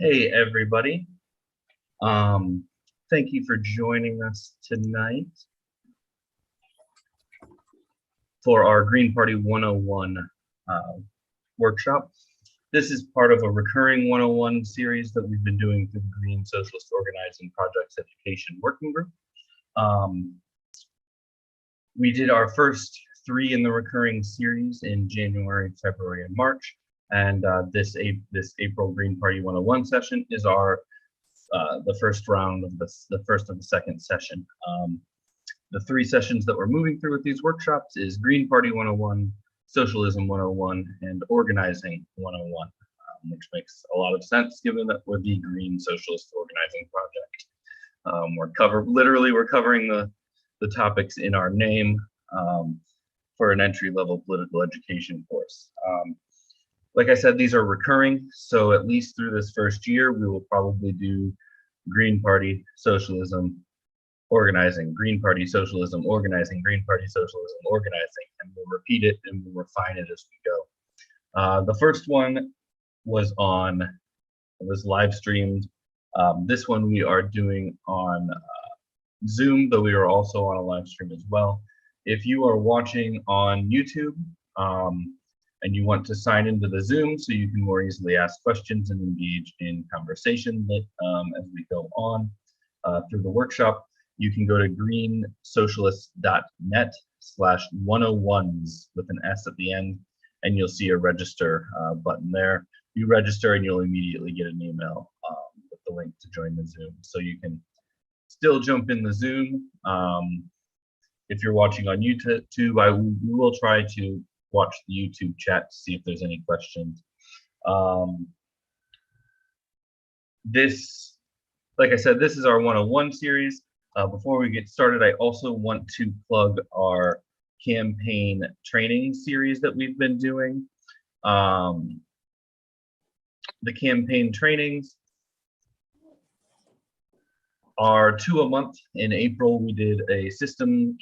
Hey, everybody. Thank you for joining us tonight for our Green Party 101 workshop. This is part of a recurring 101 series that we've been doing through the Green Socialist Organizing Projects Education Working Group. We did our first 3 in the recurring series in January, February, and March. And this April Green Party 101 session is our the first round of the first of the second session. The 3 sessions that we're moving through with these workshops is Green Party 101, Socialism 101, and Organizing 101, which makes a lot of sense given that we're the Green Socialist Organizing Project. We're covering the topics in our name for an entry-level political education course. Like I said, these are recurring, so at least through this first year, we will probably do Green Party, Socialism, Organizing, Green Party, Socialism, Organizing, Green Party, Socialism, Organizing, and we'll repeat it and we'll refine it as we go. The first one was live streamed. This one we are doing on Zoom, though we are also on a live stream as well. If you are watching on YouTube, and you want to sign into the Zoom so you can more easily ask questions and engage in conversation as we go on through the workshop, you can go to greensocialist.net/101s with an S at the end, and you'll see a register button there. You register and you'll immediately get an email with the link to join the Zoom. So you can still jump in the Zoom. If you're watching on YouTube, we will try to watch the YouTube chat to see if there's any questions. Like I said, this is our 101 series. Before we get started, I also want to plug our campaign training series that we've been doing. The campaign trainings are 2 a month. In April, we did a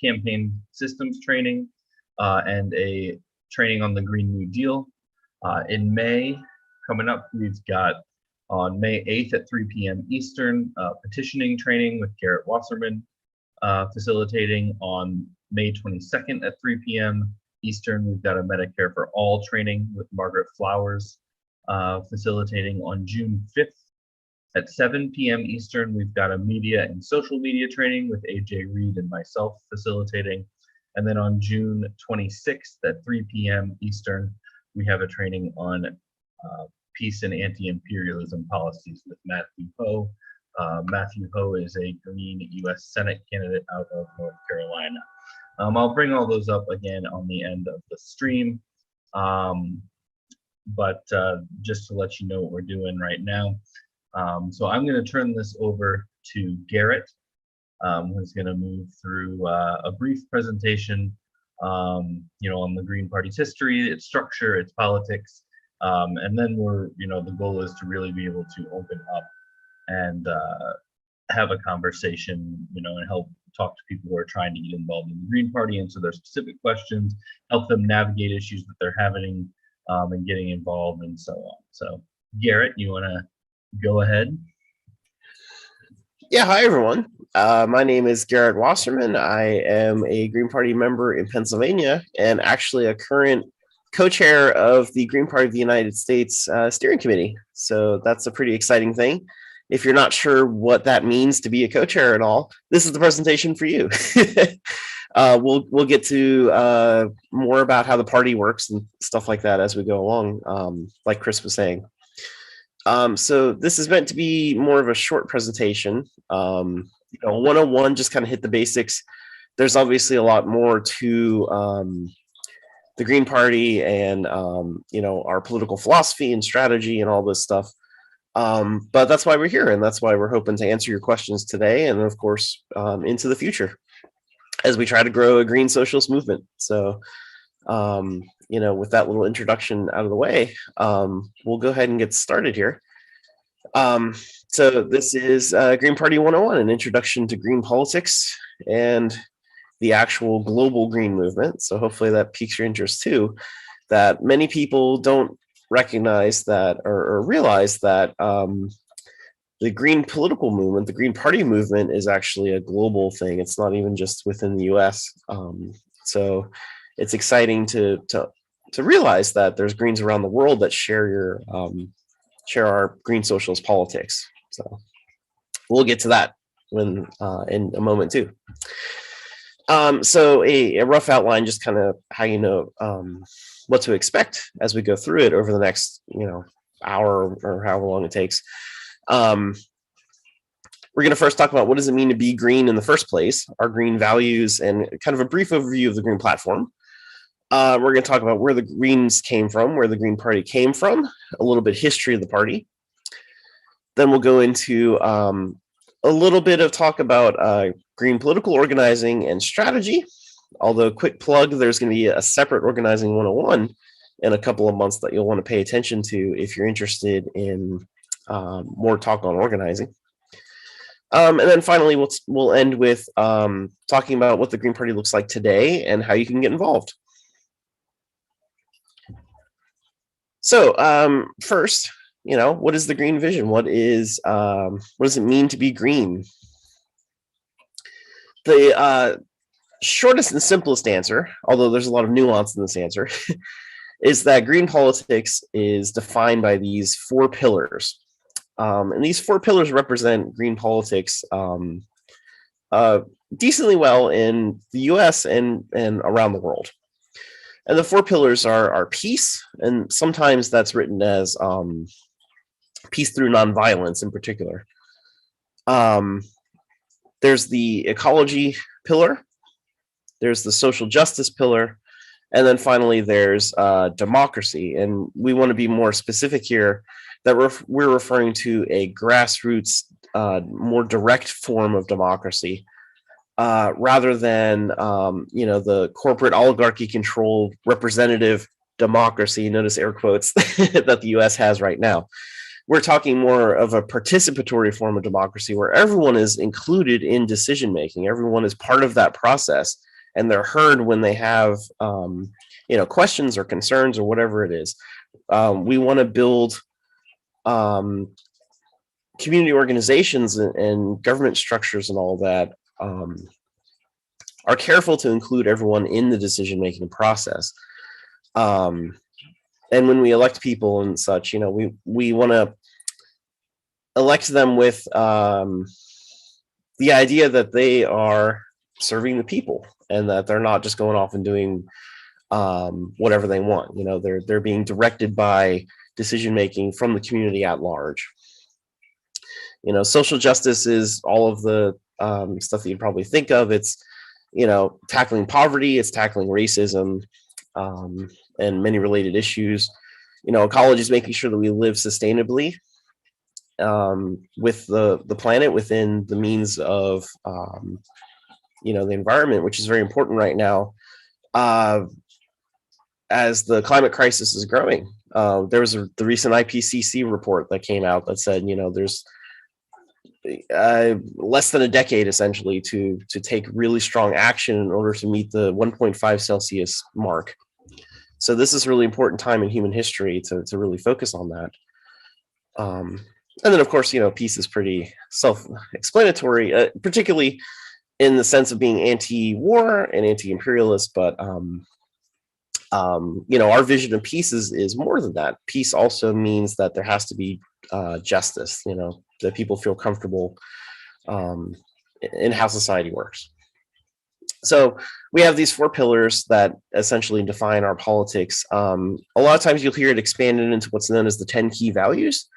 campaign systems training and a training on the Green New Deal. In May, coming up, we've got on May 8th at 3 p.m. Eastern, petitioning training with Garrett Wasserman, facilitating on May 22nd at 3 p.m. Eastern. We've got a Medicare for All training with Margaret Flowers, facilitating on June 5th at 7 p.m. Eastern. We've got a media and social media training with AJ Reed and myself facilitating. And then on June 26th at 3 p.m. Eastern, we have a training on peace and anti-imperialism policies with Matthew Ho. Matthew Ho is a Green U.S. Senate candidate out of North Carolina. I'll bring all those up again on the end of the stream. But just to let you know what we're doing right now. So I'm going to turn this over to Garrett, who's going to move through a brief presentation, on the Green Party's history, its structure, its politics, and then the goal is to really be able to open up and have a conversation, and help talk to people who are trying to get involved in the Green Party, answer their specific questions, help them navigate issues that they're having and getting involved, and so on. So, Garrett, you want to go ahead? Yeah, hi everyone. My name is Garrett Wasserman. I am a Green Party member in Pennsylvania and actually a current co-chair of the Green Party of the United States steering committee. So that's a pretty exciting thing. If you're not sure what that means to be a co-chair at all, this is the presentation for you. We'll get to more about how the party works and stuff like that as we go along, like Chris was saying. So this is meant to be more of a short presentation. 101 just kind of hit the basics. There's obviously a lot more to the Green Party and our political philosophy and strategy and all this stuff. But that's why we're here, and that's why we're hoping to answer your questions today, and of course into the future as we try to grow a green socialist movement. So with that little introduction out of the way, we'll go ahead and get started here. So this is Green Party 101, an introduction to green politics and the actual global green movement. So hopefully that piques your interest too, that many people don't recognize that or realize that the green political movement, the Green Party movement, is actually a global thing. It's not even just within the U.S. So it's exciting to realize that there's Greens around the world that share our Green Socialist politics. So we'll get to that when in a moment too. So a rough outline, just kind of how you know what to expect as we go through it over the next hour or however long it takes. We're going to first talk about what does it mean to be green in the first place, our green values, and kind of a brief overview of the green platform. We're going to talk about where the Greens came from, where the Green Party came from, a little bit history of the party. Then we'll go into a little bit of talk about green political organizing and strategy. Although, quick plug, there's going to be a separate Organizing 101 in a couple of months that you'll want to pay attention to if you're interested in more talk on organizing. And then finally, we'll end with talking about what the Green Party looks like today and how you can get involved. So first, what is the green vision? What does it mean to be green? The shortest and simplest answer, although there's a lot of nuance in this answer, is that green politics is defined by these 4 pillars. And these 4 pillars represent green politics decently well in the US and around the world. And the 4 pillars are peace, and sometimes that's written as peace through nonviolence in particular. There's the ecology pillar, there's the social justice pillar, and then finally there's democracy. And we want to be more specific here that we're referring to a grassroots, more direct form of democracy, rather than the corporate oligarchy-controlled representative democracy, notice air quotes, that the U.S. has right now. We're talking more of a participatory form of democracy where everyone is included in decision-making. Everyone is part of that process, and they're heard when they have questions or concerns or whatever it is. We want to build community organizations and government structures and all that are careful to include everyone in the decision-making process. And when we elect people and such, we want to elect them with the idea that they are serving the people and that they're not just going off and doing whatever they want. They're being directed by decision-making from the community at large. Social justice is all of the stuff that you'd probably think of. It's, tackling poverty, it's tackling racism, and many related issues. Ecology is making sure that we live sustainably with the planet within the means of, the environment, which is very important right now as the climate crisis is growing. There was the recent IPCC report that came out that said, there's less than a decade essentially to take really strong action in order to meet the 1.5 Celsius mark. So this is a really important time in human history to really focus on that. And then of course, peace is pretty self-explanatory, particularly in the sense of being anti-war and anti-imperialist, but our vision of peace is more than that. Peace also means that there has to be justice, that people feel comfortable in how society works. So we have these 4 pillars that essentially define our politics. A lot of times you'll hear it expanded into what's known as the 10 key values.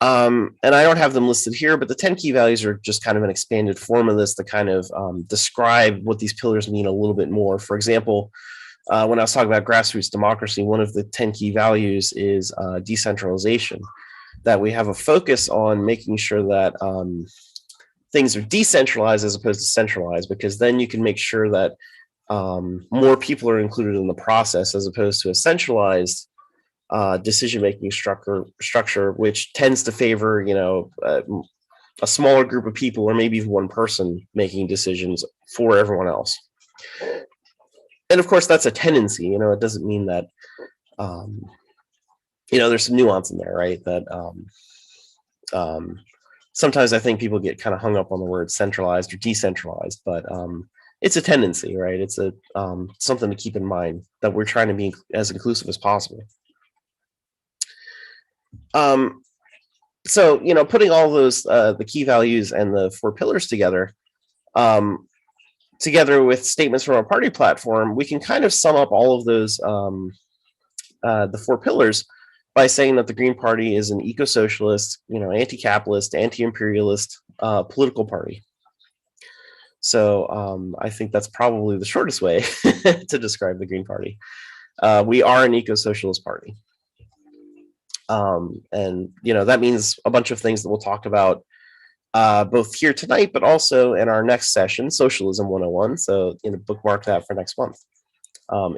And I don't have them listed here, but the 10 key values are just kind of an expanded form of this to kind of describe what these pillars mean a little bit more. For example, when I was talking about grassroots democracy, one of the 10 key values is decentralization, that we have a focus on making sure that things are decentralized as opposed to centralized, because then you can make sure that more people are included in the process as opposed to a centralized decision-making structure, which tends to favor, a smaller group of people or maybe even one person making decisions for everyone else. And of course, that's a tendency. It doesn't mean that, there's some nuance in there, right? That sometimes I think people get kind of hung up on the word centralized or decentralized, but it's a tendency, right? It's a something to keep in mind, that we're trying to be as inclusive as possible. So, putting all those the key values and the 4 pillars together, together with statements from our party platform, we can kind of sum up all of those the 4 pillars by saying that the Green Party is an eco-socialist, anti-capitalist, anti-imperialist political party. So I think that's probably the shortest way to describe the Green Party. We are an eco-socialist party. And, that means a bunch of things that we'll talk about both here tonight, but also in our next session, Socialism 101. So, bookmark that for next month.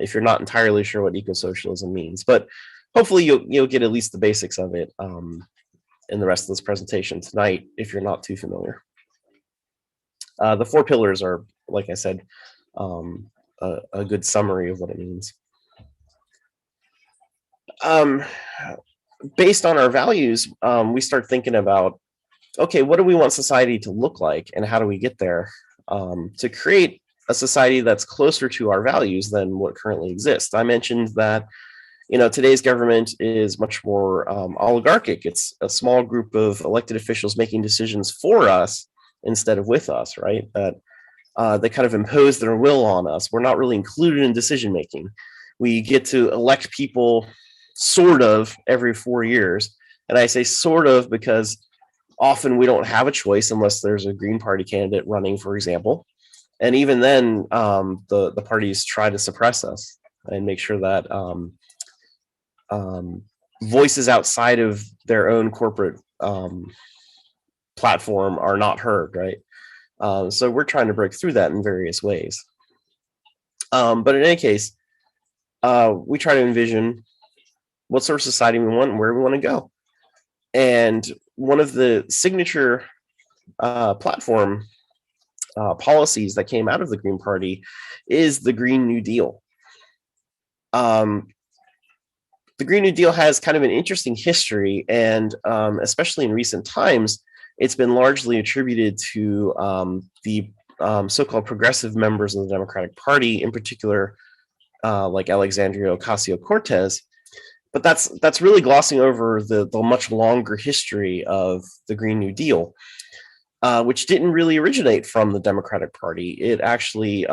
If you're not entirely sure what eco-socialism means, but hopefully you'll get at least the basics of it in the rest of this presentation tonight, if you're not too familiar. The 4 pillars are, like I said, a good summary of what it means. Based on our values, we start thinking about, okay, what do we want society to look like, and how do we get there to create a society that's closer to our values than what currently exists? I mentioned that today's government is much more oligarchic. It's a small group of elected officials making decisions for us instead of with us, right? That they kind of impose their will on us. We're not really included in decision making. We get to elect people sort of every 4 years. And I say sort of because often we don't have a choice unless there's a Green Party candidate running, for example. And even then, the parties try to suppress us and make sure that voices outside of their own corporate platform are not heard, right? So we're trying to break through that in various ways. But in any case, we try to envision what sort of society we want and where we want to go. And one of the signature platform policies that came out of the Green Party is the Green New Deal. The Green New Deal has kind of an interesting history, and especially in recent times, it's been largely attributed to the so-called progressive members of the Democratic Party, in particular, like Alexandria Ocasio-Cortez. But that's really glossing over the much longer history of the Green New Deal, which didn't really originate from the Democratic Party. It actually,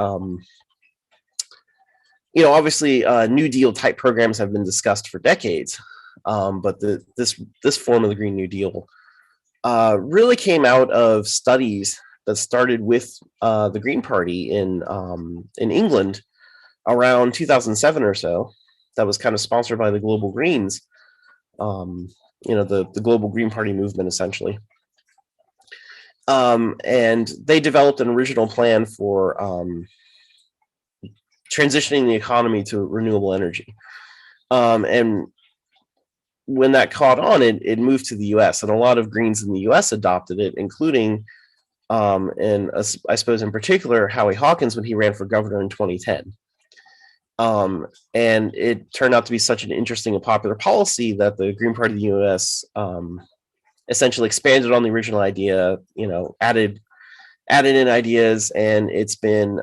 obviously, New Deal type programs have been discussed for decades, but this form of the Green New Deal really came out of studies that started with the Green Party in England around 2007 or so. That was kind of sponsored by the Global Greens, the Global Green Party movement, essentially. And they developed an original plan for transitioning the economy to renewable energy. And when that caught on, it moved to the US, and a lot of Greens in the US adopted it, including, and I suppose in particular, Howie Hawkins when he ran for governor in 2010. And it turned out to be such an interesting and popular policy that the Green Party of the US essentially expanded on the original idea, added in ideas, and it's been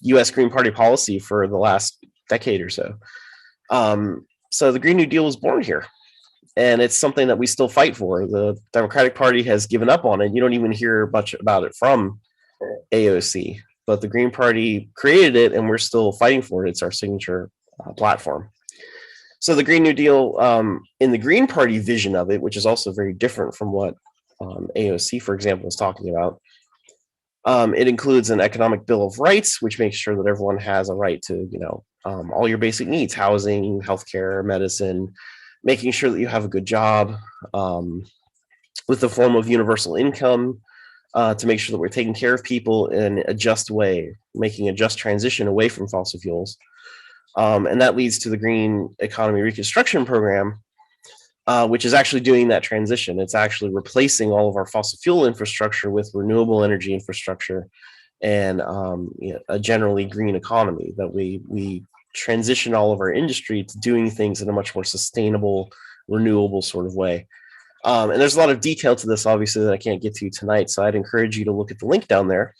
US Green Party policy for the last decade or so. So the Green New Deal was born here, and it's something that we still fight for. The Democratic Party has given up on it. You don't even hear much about it from AOC. But the Green Party created it, and we're still fighting for it. It's our signature platform. So the Green New Deal, in the Green Party vision of it, which is also very different from what AOC, for example, is talking about, it includes an economic bill of rights, which makes sure that everyone has a right to, all your basic needs: housing, healthcare, medicine, making sure that you have a good job, with the form of universal income, to make sure that we're taking care of people in a just way, making a just transition away from fossil fuels. And that leads to the Green Economy Reconstruction Program, which is actually doing that transition. It's actually replacing all of our fossil fuel infrastructure with renewable energy infrastructure and a generally green economy, that we transition all of our industry to doing things in a much more sustainable, renewable sort of way. And there's a lot of detail to this, obviously, that I can't get to tonight. So I'd encourage you to look at the link down there,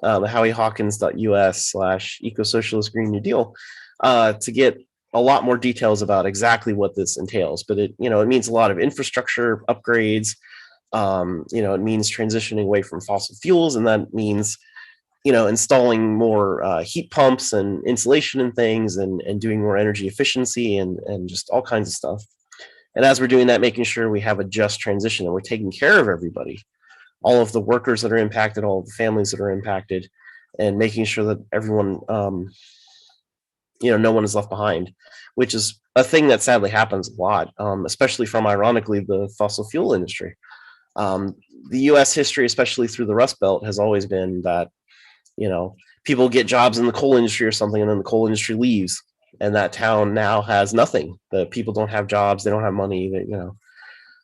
howiehawkins.us/Eco-Socialist Green New Deal, to get a lot more details about exactly what this entails. But it means a lot of infrastructure upgrades. It means transitioning away from fossil fuels, and that means installing more heat pumps and insulation and things, and doing more energy efficiency and just all kinds of stuff. And as we're doing that, making sure we have a just transition and we're taking care of everybody, all of the workers that are impacted, all of the families that are impacted, and making sure that everyone, no one is left behind, which is a thing that sadly happens a lot, especially from, ironically, the fossil fuel industry. The U.S. history, especially through the Rust Belt, has always been that, people get jobs in the coal industry or something, and then the coal industry leaves, and that town now has nothing. The people don't have jobs, they don't have money,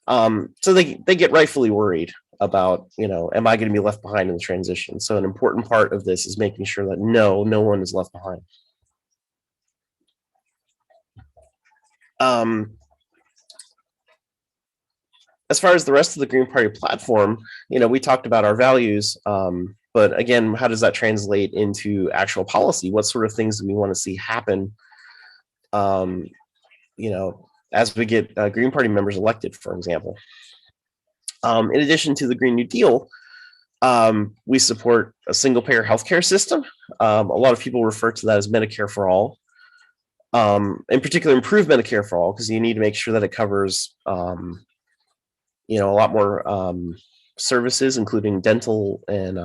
so they get rightfully worried about, am I going to be left behind in the transition? So an important part of this is making sure that no one is left behind. As far as the rest of the Green Party platform, we talked about our values, but again, how does that translate into actual policy? What sort of things do we want to see happen, as we get Green Party members elected, for example? In addition to the Green New Deal, we support a single-payer healthcare system. A lot of people refer to that as Medicare for all. In particular, improve Medicare for all, because you need to make sure that it covers a lot more services, including dental and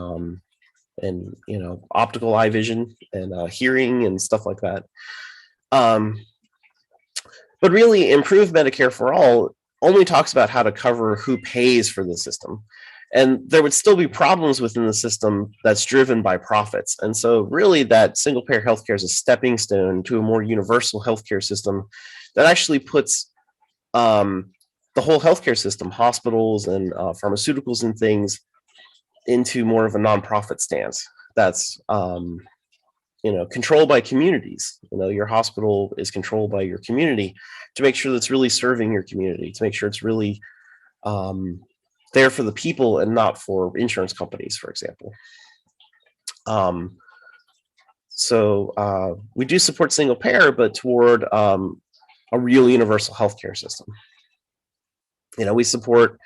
optical eye vision and hearing and stuff like that. But really, improve Medicare for all only talks about how to cover who pays for the system. And there would still be problems within the system that's driven by profits. And so really that single payer healthcare is a stepping stone to a more universal healthcare system that actually puts the whole healthcare system, hospitals and pharmaceuticals and things, into more of a nonprofit stance that's controlled by communities. Your hospital is controlled by your community to make sure that it's really serving your community, to make sure it's really there for the people and not for insurance companies, for example. So we do support single payer, but toward a real universal healthcare system. We support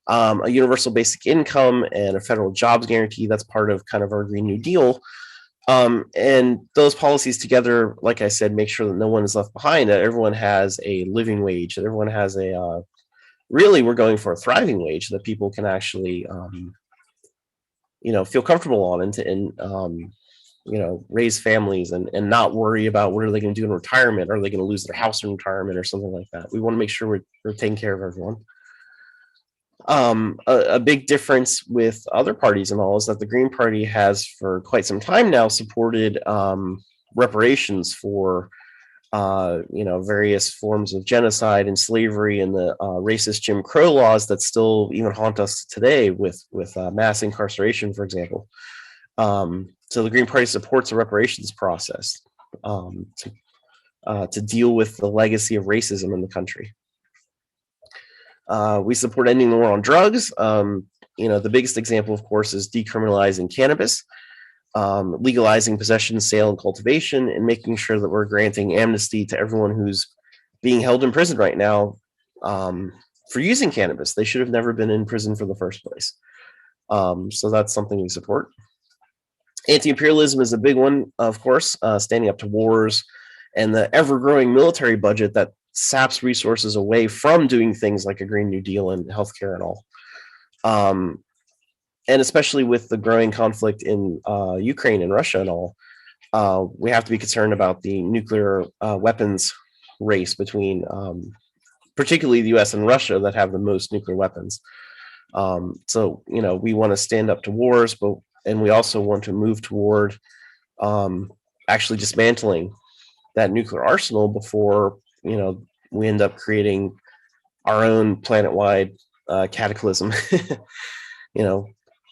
a universal basic income and a federal jobs guarantee. That's part of kind of our Green New Deal. And those policies together, like I said, make sure that no one is left behind, that everyone has a living wage, that everyone has a, really, we're going for a thriving wage that people can actually, feel comfortable on and raise families and not worry about what are they going to do in retirement. Are they going to lose their house in retirement or something like that? We want to make sure we're taking care of everyone. A big difference with other parties and all is that the Green Party has for quite some time now supported reparations for various forms of genocide and slavery and the racist Jim Crow laws that still even haunt us today with mass incarceration, for example. So the Green Party supports a reparations process to deal with the legacy of racism in the country. We support ending the war on drugs. The biggest example, of course, is decriminalizing cannabis, legalizing possession, sale, and cultivation, and making sure that we're granting amnesty to everyone who's being held in prison right now for using cannabis. They should have never been in prison for the first place. So that's something we support. Anti-imperialism is a big one, of course, standing up to wars and the ever-growing military budget that saps resources away from doing things like a Green New Deal and healthcare and all. And especially with the growing conflict in Ukraine and Russia and all, we have to be concerned about the nuclear weapons race between particularly the US and Russia that have the most nuclear weapons. So, we want to stand up to wars, and we also want to move toward actually dismantling that nuclear arsenal before we end up creating our own planet-wide cataclysm.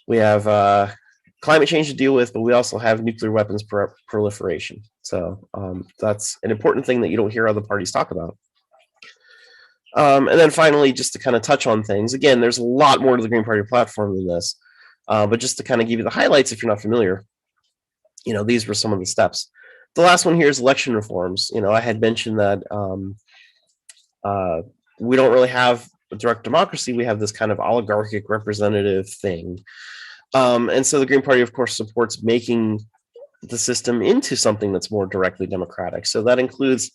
We have climate change to deal with, but we also have nuclear weapons proliferation. So that's an important thing that you don't hear other parties talk about. And then finally, just to kind of touch on things, again, there's a lot more to the Green Party platform than this, but just to kind of give you the highlights if you're not familiar, these were some of the steps. The last one here is election reforms. I had mentioned that we don't really have a direct democracy. We have this kind of oligarchic representative thing. And so the Green Party, of course, supports making the system into something that's more directly democratic. So that includes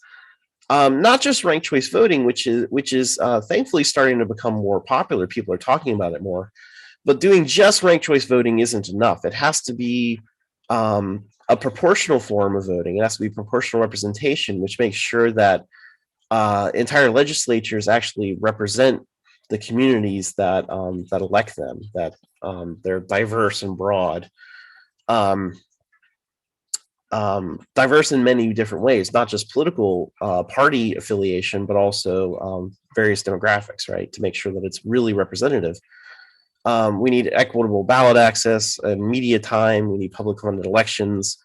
not just ranked choice voting, which is thankfully starting to become more popular. People are talking about it more, but doing just ranked choice voting isn't enough. It has to be a proportional form of voting. It has to be proportional representation, which makes sure that entire legislatures actually represent the communities that that elect them, that they're diverse and broad. Diverse in many different ways, not just political party affiliation, but also various demographics, right? To make sure that it's really representative. We need equitable ballot access and media time. We need public funded elections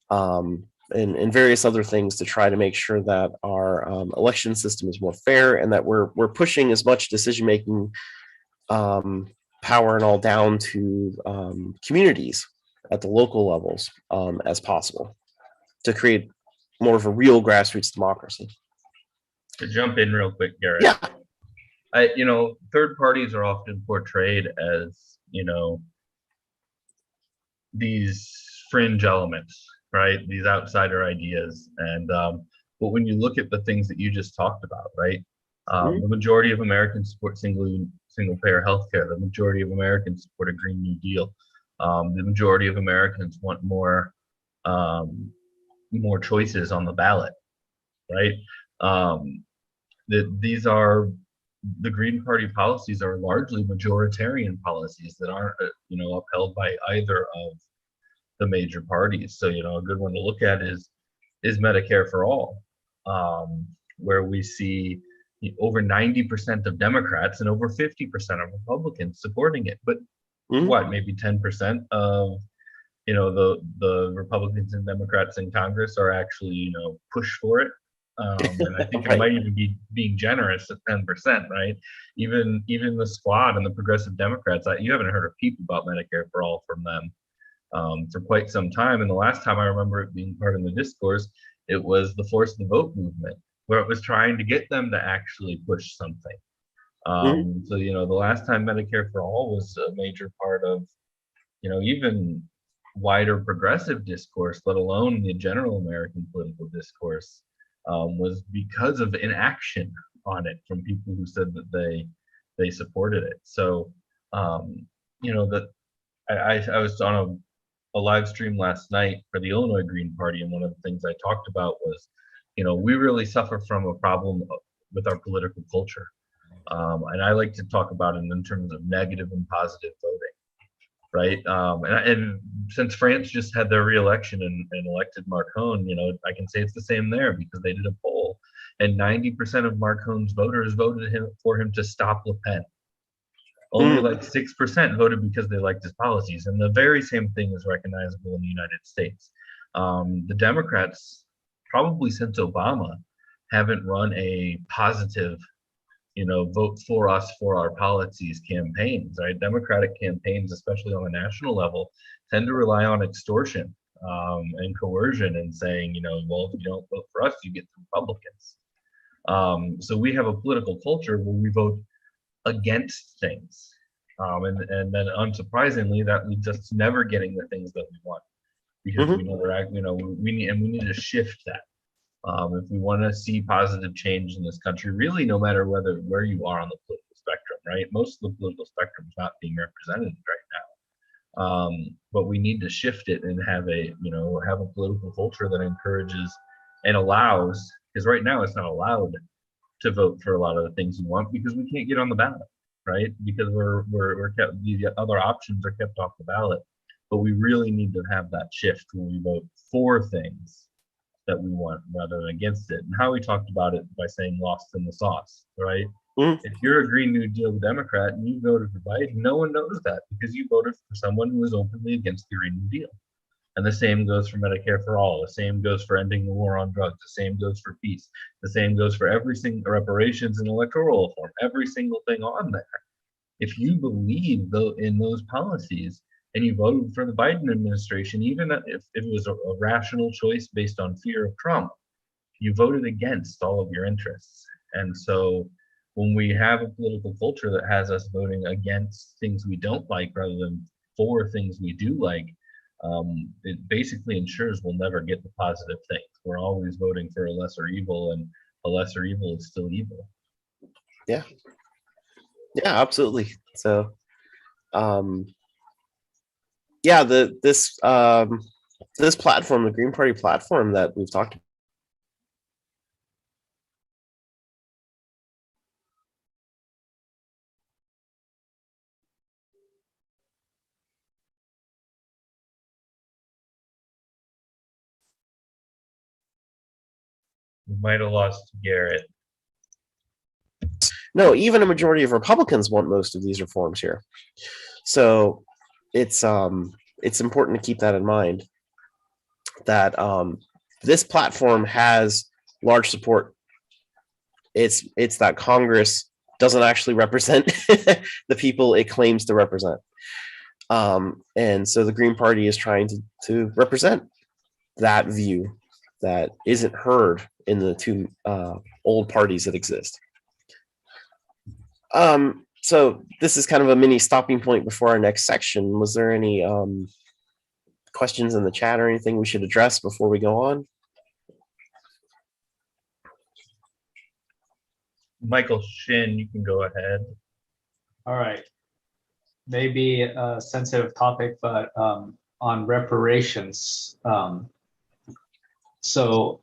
and various other things to try to make sure that our election system is more fair and that we're pushing as much decision making power and all down to communities at the local levels as possible to create more of a real grassroots democracy. To jump in real quick, Garrett. Yeah. Third parties are often portrayed as, these fringe elements, right? These outsider ideas. And but when you look at the things that you just talked about, right? The majority of Americans support single payer healthcare. The majority of Americans support a Green New Deal. The majority of Americans want more choices on the ballot, right? These are the Green Party policies are largely majoritarian policies that aren't, upheld by either of the major parties. So, a good one to look at is Medicare for All, where we see over 90% of Democrats and over 50% of Republicans supporting it. But what, maybe 10% of the Republicans and Democrats in Congress are actually, push for it. And I think it might even be being generous at 10%, right? Even the Squad and the Progressive Democrats, you haven't heard a peep about Medicare for All from them for quite some time. And the last time I remember it being part of the discourse, it was the Force the Vote movement, where it was trying to get them to actually push something. So, the last time Medicare for All was a major part of, even wider progressive discourse, let alone the general American political discourse, was because of inaction on it from people who said that they supported it. So, that I was on a live stream last night for the Illinois Green Party, and one of the things I talked about was, we really suffer from a problem with our political culture. And I like to talk about it in terms of negative and positive voting, right? And since France just had their re-election and elected Macron, I can say it's the same there because they did a poll, and 90% of Macron's voters voted for him to stop Le Pen. Only like 6% voted because they liked his policies, and the very same thing is recognizable in the United States. The Democrats, probably since Obama, haven't run a positive vote for us for our policies campaigns, right? Democratic campaigns, especially on the national level, tend to rely on extortion and coercion and saying, well, if you don't vote for us, you get the Republicans. So we have a political culture where we vote against things. And then unsurprisingly, that leads us to never getting the things that we want because we never act, we need to shift that. If we want to see positive change in this country, really, no matter where you are on the political spectrum, right? Most of the political spectrum is not being represented right now. But we need to shift it and have a political culture that encourages and allows, because right now it's not allowed to vote for a lot of the things you want because we can't get on the ballot, right? Because we're kept, the other options are kept off the ballot. But we really need to have that shift when we vote for things that we want rather than against it. And Howie talked about it by saying lost in the sauce, right? If you're a Green New Deal Democrat and you voted for Biden, no one knows that because you voted for someone who was openly against the Green New Deal. And the same goes for Medicare for all. The same goes for ending the war on drugs. The same goes for peace. The same goes for every single reparations and electoral reform, every single thing on there. If you believe in those policies and you voted for the Biden administration, even if it was a rational choice based on fear of Trump, you voted against all of your interests. And so when we have a political culture that has us voting against things we don't like rather than for things we do like, it basically ensures we'll never get the positive things. We're always voting for a lesser evil, and a lesser evil is still evil. Yeah. Yeah, absolutely. So, yeah, this platform, the Green Party platform that we've talked about. We might have lost Garrett. No, even a majority of Republicans want most of these reforms here. So it's important to keep that in mind, that this platform has large support. It's that Congress doesn't actually represent the people it claims to represent. And so the Green Party is trying to represent that view that isn't heard in the two old parties that exist. So this is kind of a mini stopping point before our next section. Was there any questions in the chat or anything we should address before we go on? Michael Shin, you can go ahead. All right. Maybe a sensitive topic, but on reparations. So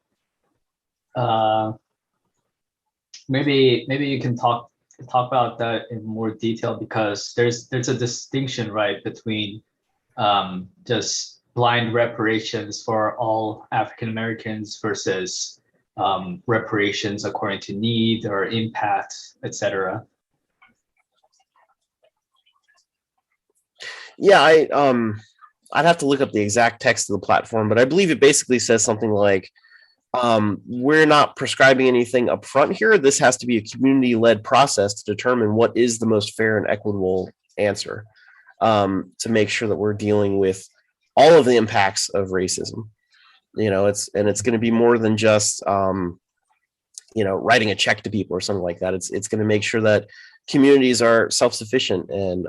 maybe you can talk about that in more detail, because there's a distinction, right, between just blind reparations for all African Americans versus reparations according to need or impact, etc. Yeah, I'd have to look up the exact text of the platform, but I believe it basically says something like, we're not prescribing anything up front here. This has to be a community-led process to determine what is the most fair and equitable answer, to make sure that we're dealing with all of the impacts of racism. It's going to be more than just writing a check to people or something like that. It's going to make sure that communities are self-sufficient and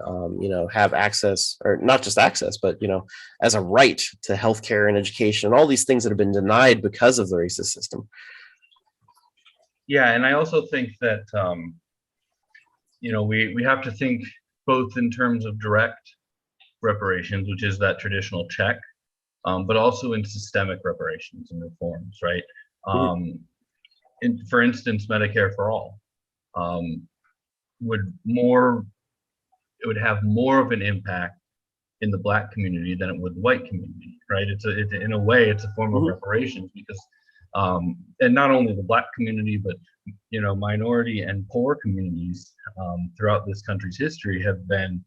have access, or not just access, but as a right to healthcare and education and all these things that have been denied because of the racist system. Yeah, and I also think that we have to think both in terms of direct reparations, which is that traditional check, but also in systemic reparations and reforms, right? For instance, Medicare for all would have more of an impact in the Black community than it would the white community, right? In a way, it's a form of reparations, because and not only the Black community, but minority and poor communities throughout this country's history have been,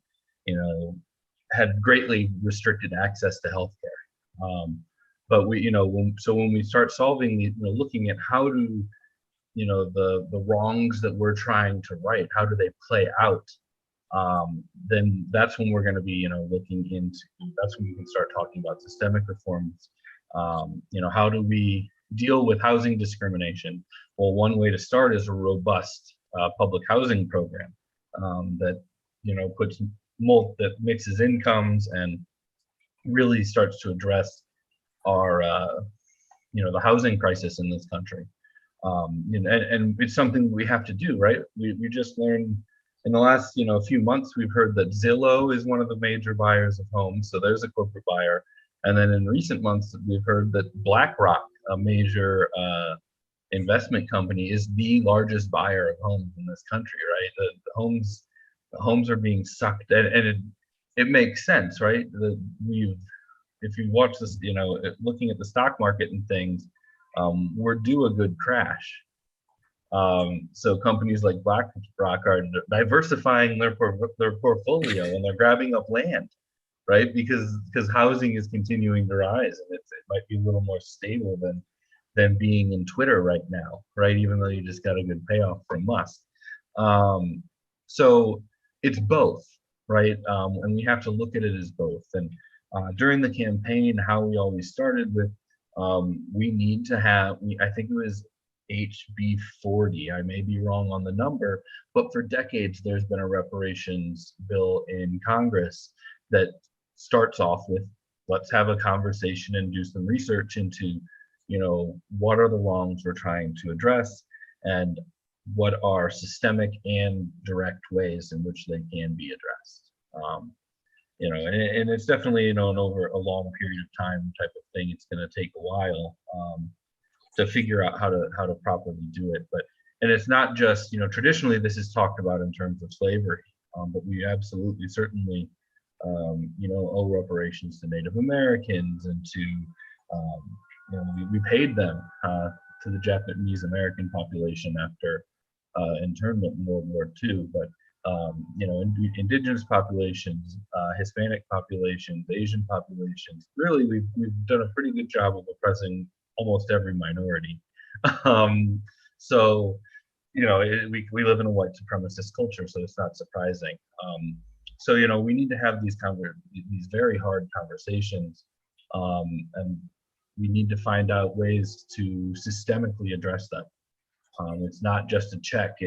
had greatly restricted access to healthcare. But when we start solving, looking at how do the wrongs that we're trying to right, how do they play out, then that's when we're going to be looking into, that's when we can start talking about systemic reforms. How do we deal with housing discrimination? Well, one way to start is a robust public housing program that that mixes incomes and really starts to address our the housing crisis in this country. And it's something we have to do, right? We just learned in the last few months, we've heard that Zillow is one of the major buyers of homes, so there's a corporate buyer. And then in recent months, we've heard that BlackRock, a major investment company, is the largest buyer of homes in this country, right? The homes are being sucked, and it makes sense, right? If you watch this, looking at the stock market and things, we're due a good crash. So companies like BlackRock are diversifying their portfolio, and they're grabbing up land. right? Because housing is continuing to rise, and it might be a little more stable than being in Twitter right now, right? Even though you just got a good payoff from Musk. So it's both, right? And we have to look at it as both. And during the campaign, how we always started with, we need to have, I think it was HB 40, I may be wrong on the number, but for decades there's been a reparations bill in Congress that starts off with, let's have a conversation and do some research into, what are the wrongs we're trying to address, and what are systemic and direct ways in which they can be addressed. And it's definitely, an over a long period of time type of thing. It's going to take a while to figure out how to properly do it. And it's not just, traditionally this is talked about in terms of slavery, but we absolutely certainly, owe reparations to Native Americans and to, we paid them to the Japanese American population after internment in World War II, but indigenous populations, Hispanic populations, Asian populations, really we've done a pretty good job of oppressing almost every minority. So we live in a white supremacist culture, so it's not surprising. So we need to have these very hard conversations, and we need to find out ways to systemically address them. It's not just a check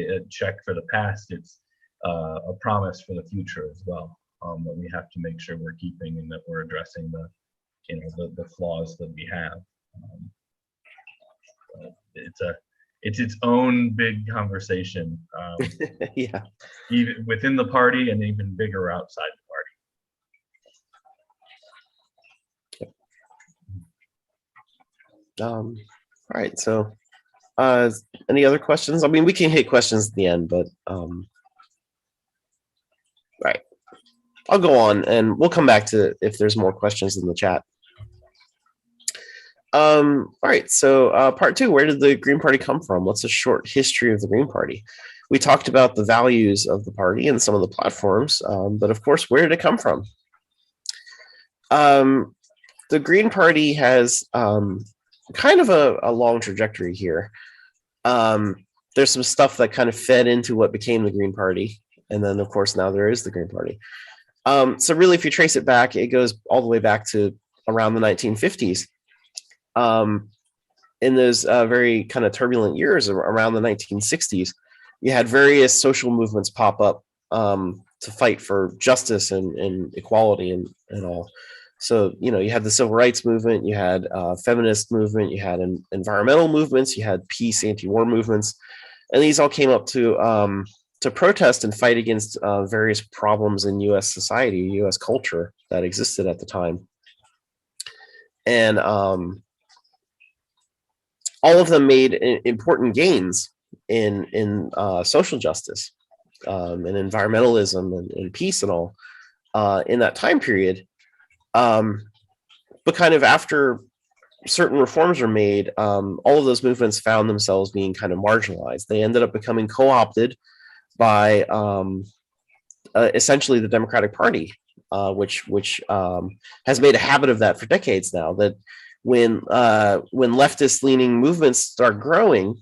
for the past. It's a promise for the future as well, that we have to make sure we're keeping, and that we're addressing the flaws that we have. It's its own big conversation, Yeah. even within the party and even bigger outside the party. All right. So, any other questions? I mean, we can hit questions at the end, but right. I'll go on, and we'll come back to if there's more questions in the chat. All right. So, part two: where did the Green Party come from? What's a short history of the Green Party? We talked about the values of the party and some of the platforms, but of course, where did it come from? The Green Party has kind of a long trajectory here. There's some stuff that kind of fed into what became the Green Party, and then of course now there is the Green Party. So really, if you trace it back, it goes all the way back to around the 1950s. In those very kind of turbulent years around the 1960s, you had various social movements pop up to fight for justice and equality and all. So, you had the civil rights movement, you had feminist movement, you had environmental movements, you had peace, anti-war movements, and these all came up to protest and fight against various problems in U.S. society, U.S. culture that existed at the time. And all of them made important gains in social justice and environmentalism and peace and all in that time period. But kind of after certain reforms were made, all of those movements found themselves being kind of marginalized. They ended up becoming co-opted by essentially the Democratic Party, which has made a habit of that for decades now. That when leftist-leaning movements start growing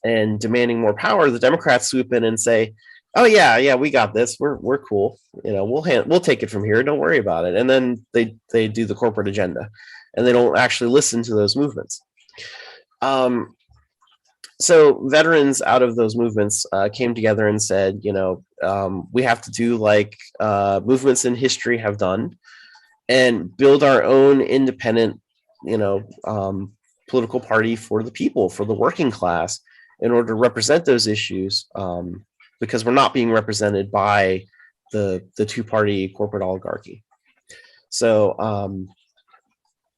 and demanding more power, the Democrats swoop in and say, "Oh yeah, we got this. We're cool. We'll take it from here. Don't worry about it." And then they do the corporate agenda, and they don't actually listen to those movements. So veterans out of those movements came together and said, we have to do like movements in history have done, and build our own independent, political party for the people, for the working class, in order to represent those issues, because we're not being represented by the two-party corporate oligarchy. So,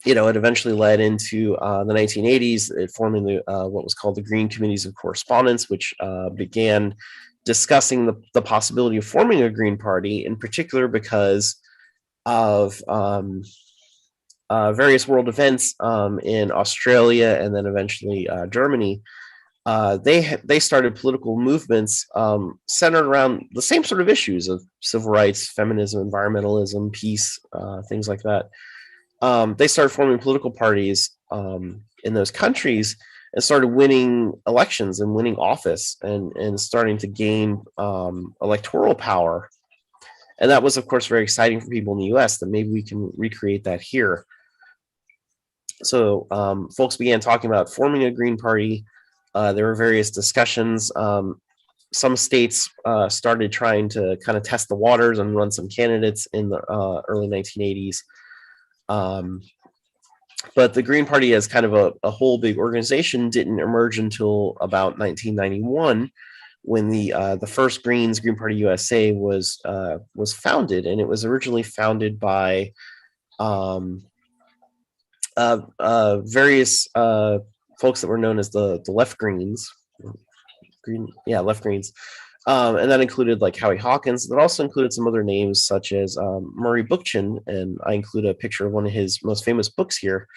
it eventually led into the 1980s, it forming what was called the Green Committees of Correspondence, which began discussing the possibility of forming a Green Party, in particular because of various world events in Australia and then eventually Germany, they started political movements centered around the same sort of issues of civil rights, feminism, environmentalism, peace, things like that. They started forming political parties in those countries and started winning elections and winning office and starting to gain electoral power. And that was, of course, very exciting for people in the US that maybe we can recreate that here. So folks began talking about forming a Green Party. There were various discussions. Some states started trying to kind of test the waters and run some candidates in the early 1980s. But the Green Party as kind of a whole big organization didn't emerge until about 1991, when the first Green Party USA was founded, and it was originally founded by various folks that were known as the Left Greens, Left Greens, and that included like Howie Hawkins. That also included some other names such as Murray Bookchin, and I include a picture of one of his most famous books here,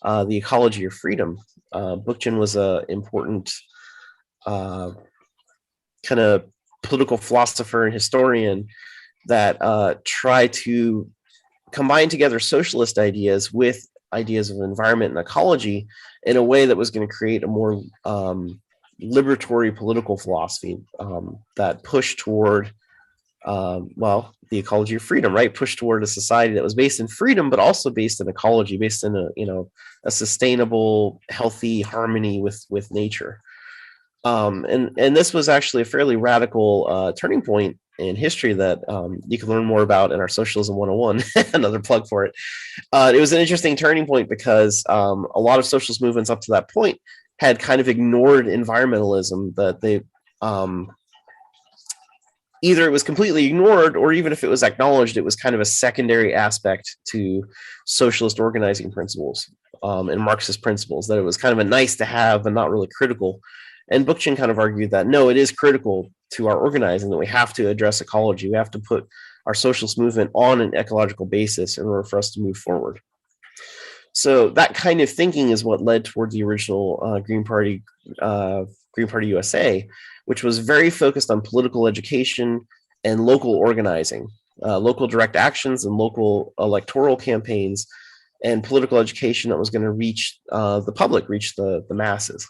The Ecology of Freedom. Bookchin was an important kind of political philosopher and historian that tried to combine together socialist ideas with ideas of environment and ecology in a way that was going to create a more liberatory political philosophy that pushed toward, the ecology of freedom, right? Pushed toward a society that was based in freedom, but also based in ecology, based in a sustainable, healthy harmony with nature. And this was actually a fairly radical turning point in history that you can learn more about in our Socialism 101, another plug for it. It was an interesting turning point because a lot of socialist movements up to that point had kind of ignored environmentalism, that they either it was completely ignored, or even if it was acknowledged, it was kind of a secondary aspect to socialist organizing principles and Marxist principles, that it was kind of a nice to have and not really critical. And Bookchin kind of argued that, no, it is critical to our organizing, that we have to address ecology. We have to put our socialist movement on an ecological basis in order for us to move forward. So that kind of thinking is what led toward the original Green Party USA, which was very focused on political education and local organizing, local direct actions and local electoral campaigns, and political education that was going to reach the public, reach the masses.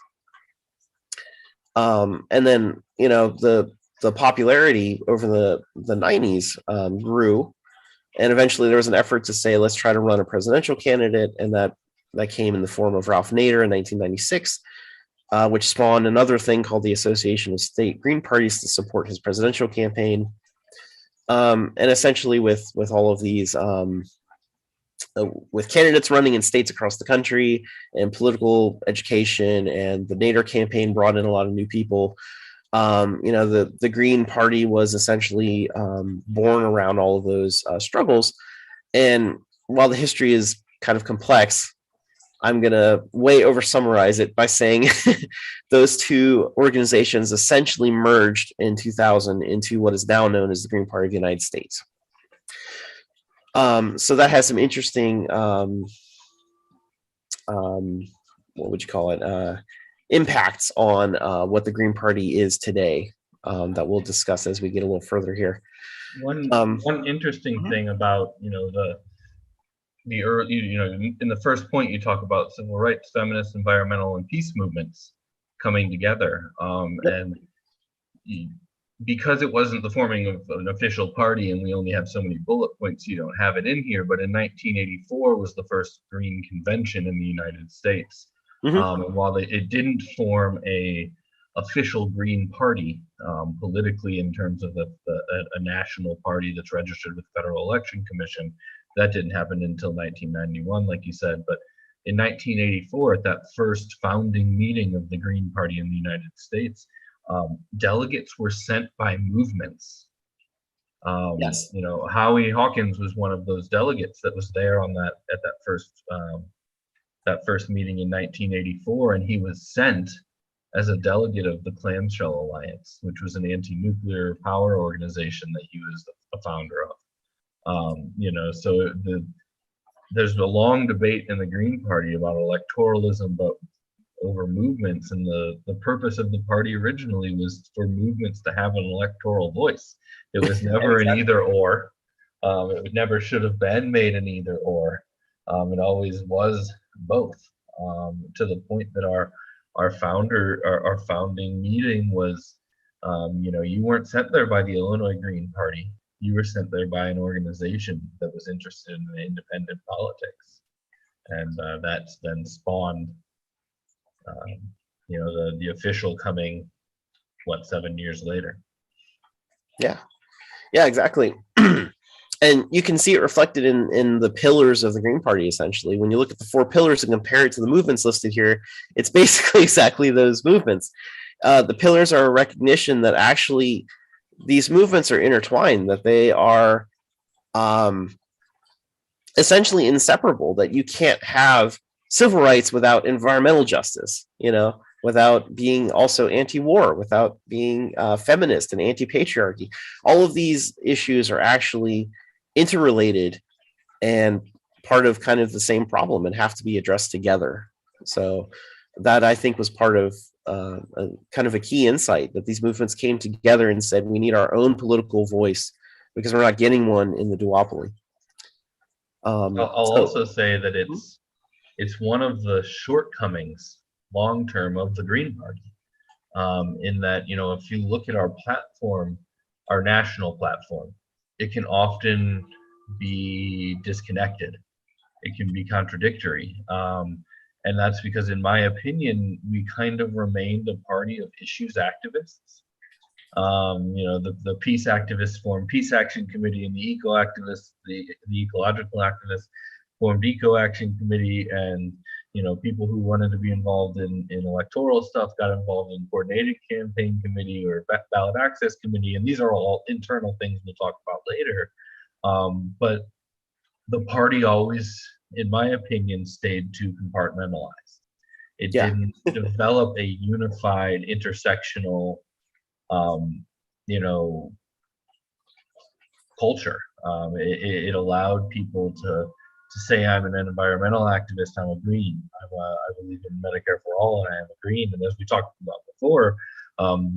And then, the popularity over the 90s grew. And eventually there was an effort to say, let's try to run a presidential candidate. And that came in the form of Ralph Nader in 1996, which spawned another thing called the Association of State Green Parties to support his presidential campaign. And essentially with all of these, with candidates running in states across the country and political education, and the Nader campaign brought in a lot of new people. The Green Party was essentially born around all of those struggles. And while the history is kind of complex, I'm going to way over summarize it by saying those two organizations essentially merged in 2000 into what is now known as the Green Party of the United States. So that has some interesting, what would you call it, impacts on what the Green Party is today, that we'll discuss as we get a little further here. One interesting thing about the early, in the first point you talk about civil rights, feminist, environmental, and peace movements coming together, and because it wasn't the forming of an official party and we only have so many bullet points, you don't have it in here, but in 1984 was the first Green Convention in the United States. And while it didn't form a official Green Party politically in terms of a national party that's registered with the Federal Election Commission, that didn't happen until 1991, like you said. But in 1984, at that first founding meeting of the Green Party in the United States, delegates were sent by movements. Yes. Howie Hawkins was one of those delegates that was there on that first meeting in 1984, and he was sent as a delegate of the Clamshell Alliance, which was an anti-nuclear power organization that he was a founder of. So there's a long debate in the Green Party about electoralism, but over movements, and the purpose of the party originally was for movements to have an electoral voice. It was never an either or. It never should have been made an either or. It always was both. To the point that our founding meeting was, you weren't sent there by the Illinois Green Party. You were sent there by an organization that was interested in independent politics, and that's then spawned, the official coming, 7 years later. Yeah, exactly. And you can see it reflected in the pillars of the Green Party, essentially. When you look at the 4 pillars and compare it to the movements listed here, it's basically exactly those movements. The pillars are a recognition that actually these movements are intertwined, that they are essentially inseparable, that you can't have civil rights without environmental justice, without being also anti-war, without being feminist and anti-patriarchy. All of these issues are actually interrelated and part of kind of the same problem and have to be addressed together. So that, I think, was part of kind of a key insight, that these movements came together and said, we need our own political voice because we're not getting one in the duopoly. I'll also say that it's one of the shortcomings long term of the Green Party, in that, if you look at our platform, our national platform, it can often be disconnected. It can be contradictory. And that's because, in my opinion, we kind of remained a party of issues activists. The peace activists formed Peace Action Committee, and the eco-activists, the ecological activists formed Eco-Action Committee, and people who wanted to be involved in electoral stuff got involved in Coordinated Campaign Committee or Ballot Access Committee, and these are all internal things we'll talk about later. But the party always, in my opinion, stayed too compartmentalized. It didn't develop a unified intersectional, culture. It allowed people to say, I'm an environmental activist, I'm a green, I believe in Medicare for all, and I am a green. And as we talked about before,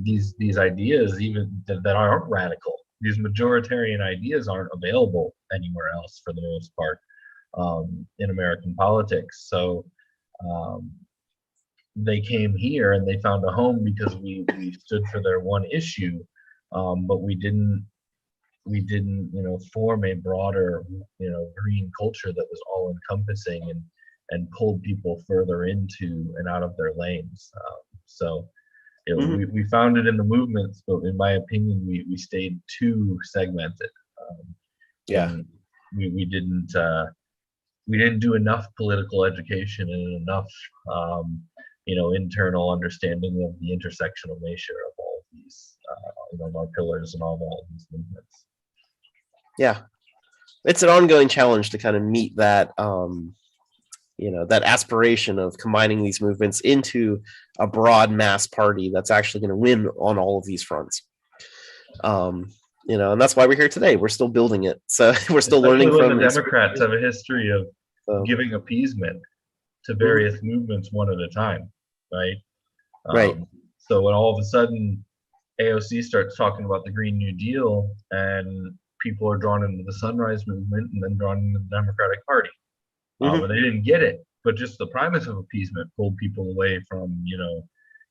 these ideas, even that aren't radical, these majoritarian ideas aren't available anywhere else for the most part, in American politics. So they came here and they found a home because we stood for their one issue, but we didn't form a broader green culture that was all encompassing and pulled people further into and out of their lanes. So we found it in the movements, but in my opinion, we stayed too segmented. We didn't do enough political education and enough internal understanding of the intersectional nature of all of these our pillars and all of these movements. Yeah, it's an ongoing challenge to kind of meet that that aspiration of combining these movements into a broad mass party that's actually going to win on all of these fronts. And that's why we're here today. We're still building it, so we're still learning from. The Democrats have a history of giving appeasement to various movements one at a time, right? Right. So when all of a sudden AOC starts talking about the Green New Deal, and people are drawn into the Sunrise Movement and then drawn into the Democratic Party, and they didn't get it, but just the promise of appeasement pulled people away from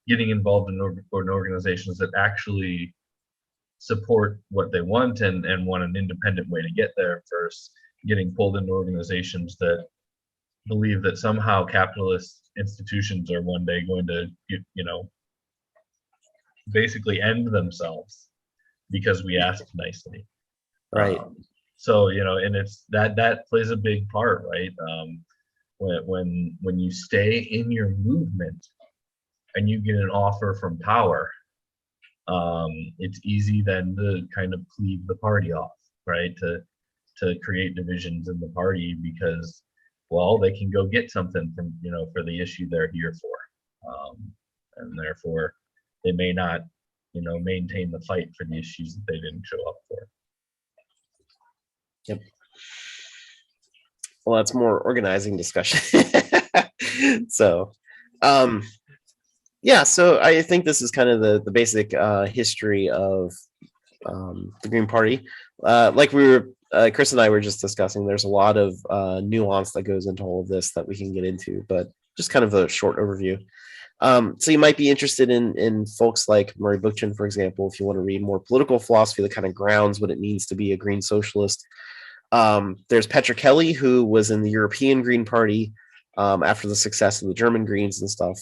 getting involved in organizations that actually support what they want and want an independent way to get there, versus getting pulled into organizations that believe that somehow capitalist institutions are one day going to basically end themselves because we asked nicely. Right. So and it's that plays a big part, right? When you stay in your movement and you get an offer from power, it's easy then to kind of cleave the party off, right? To create divisions in the party because, well, they can go get something from for the issue they're here for, and therefore they may not maintain the fight for the issues that they didn't show up for. Yep. Well, that's more organizing discussion. So, Yeah, so I think this is kind of the basic history of the Green Party. Like Chris and I were just discussing, there's a lot of nuance that goes into all of this that we can get into, but just kind of a short overview. So you might be interested in folks like Murray Bookchin, for example, if you want to read more political philosophy that kind of grounds what it means to be a Green Socialist. There's Petra Kelly, who was in the European Green Party after the success of the German Greens and stuff.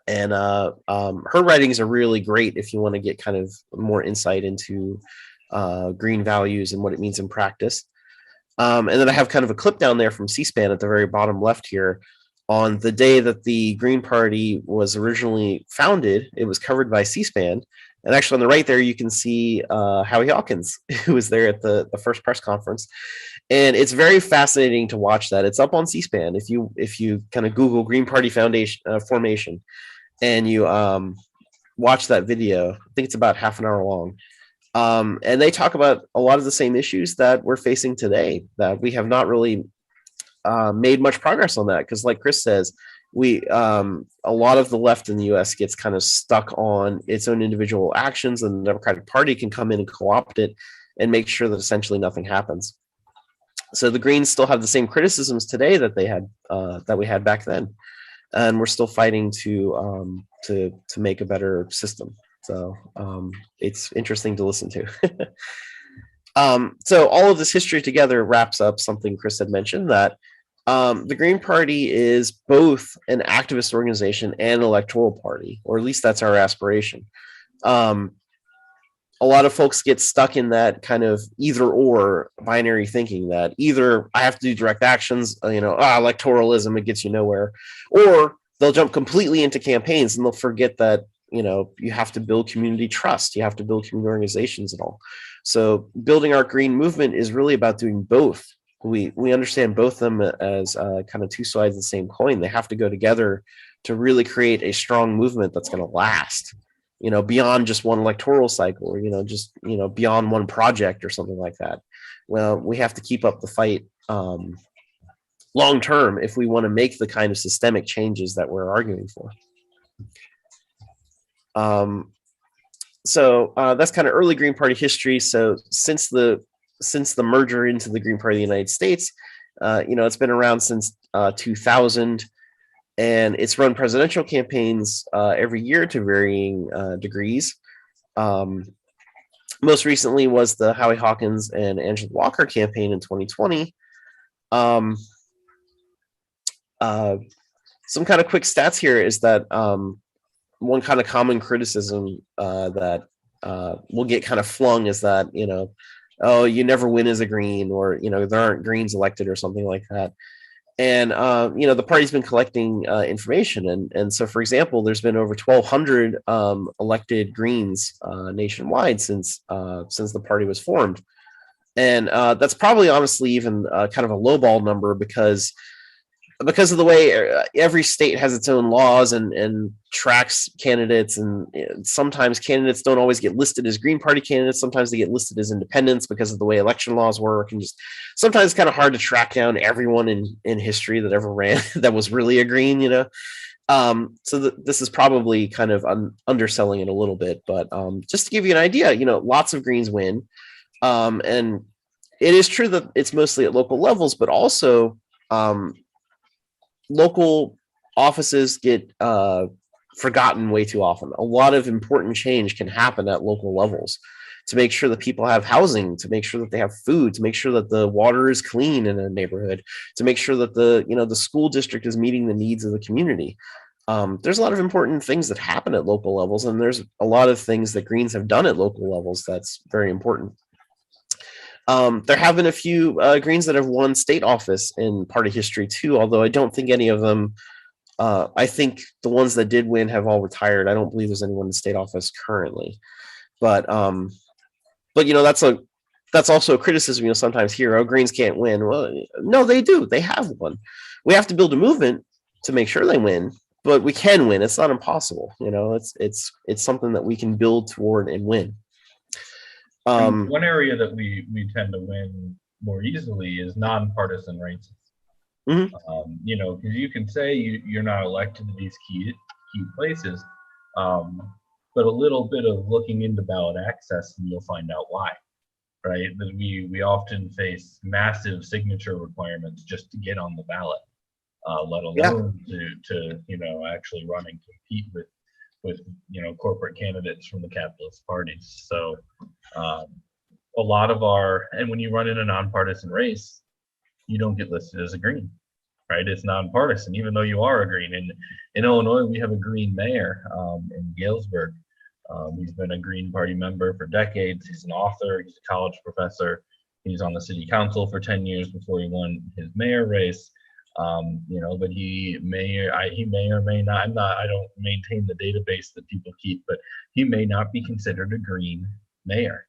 And her writings are really great if you want to get kind of more insight into green values and what it means in practice. And then I have kind of a clip down there from C-SPAN at the very bottom left here. On the day that the Green Party was originally founded, it was covered by C-SPAN. And actually on the right there, you can see Howie Hawkins, who was there at the first press conference. And it's very fascinating to watch that. It's up on C-SPAN. If you kind of Google Green Party Foundation formation, and you watch that video, I think it's about half an hour long. And they talk about a lot of the same issues that we're facing today, that we have not really made much progress on that. Because like Chris says, a lot of the left in the US gets kind of stuck on its own individual actions, and the Democratic Party can come in and co-opt it and make sure that essentially nothing happens. So the Greens still have the same criticisms today that they had that we had back then. And we're still fighting to make a better system. So it's interesting to listen to. So all of this history together wraps up something Chris had mentioned, that the Green Party is both an activist organization and an electoral party, or at least that's our aspiration. A lot of folks get stuck in that kind of either or binary thinking, that either I have to do direct actions, electoralism, it gets you nowhere, or they'll jump completely into campaigns and they'll forget that, you have to build community trust, you have to build community organizations and all. So building our green movement is really about doing both. We understand both of them as kind of two sides of the same coin. They have to go together to really create a strong movement that's going to last, beyond just one electoral cycle, or, just, beyond one project or something like that. Well, we have to keep up the fight long term if we want to make the kind of systemic changes that we're arguing for. So that's kind of early Green Party history. So since the merger into the Green Party of the United States, it's been around since 2000. And it's run presidential campaigns every year to varying degrees. Most recently was the Howie Hawkins and Angela Walker campaign in 2020. Some kind of quick stats here is that one kind of common criticism that will get kind of flung is that, oh, you never win as a Green, or, there aren't Greens elected or something like that. And, the party's been collecting information. And so, for example, there's been over 1,200 elected Greens nationwide since the party was formed. And that's probably honestly even kind of a lowball number because of the way every state has its own laws and tracks candidates. And sometimes candidates don't always get listed as Green Party candidates. Sometimes they get listed as independents because of the way election laws work. And just sometimes it's kind of hard to track down everyone in history that ever ran that was really a Green, So this is probably kind of underselling it a little bit. But just to give you an idea, lots of Greens win. And it is true that it's mostly at local levels, but also local offices get forgotten way too often. A lot of important change can happen at local levels to make sure that people have housing, to make sure that they have food, to make sure that the water is clean in a neighborhood, to make sure that the school district is meeting the needs of the community. There's a lot of important things that happen at local levels, and there's a lot of things that Greens have done at local levels that's very important. There have been a few Greens that have won state office in party history too, although I don't think any of them, I think the ones that did win have all retired. I don't believe there's anyone in state office currently. But that's also a criticism, sometimes here, oh, Greens can't win. Well, no, they do. They have won. We have to build a movement to make sure they win, but we can win. It's not impossible. It's something that we can build toward and win. One area that we tend to win more easily is nonpartisan races. Mm-hmm. Because you can say you're not elected to these key key places. But a little bit of looking into ballot access and you'll find out why, right? That we often face massive signature requirements just to get on the ballot, let alone to actually run and compete with corporate candidates from the capitalist parties. So a lot of and when you run in a nonpartisan race, you don't get listed as a Green, right? It's nonpartisan, even though you are a Green. And in Illinois, we have a Green mayor in Galesburg. He's been a Green Party member for decades. He's an author, he's a college professor. He's on the city council for 10 years before he won his mayor race. But he may or may not, I don't maintain the database that people keep, but he may not be considered a Green mayor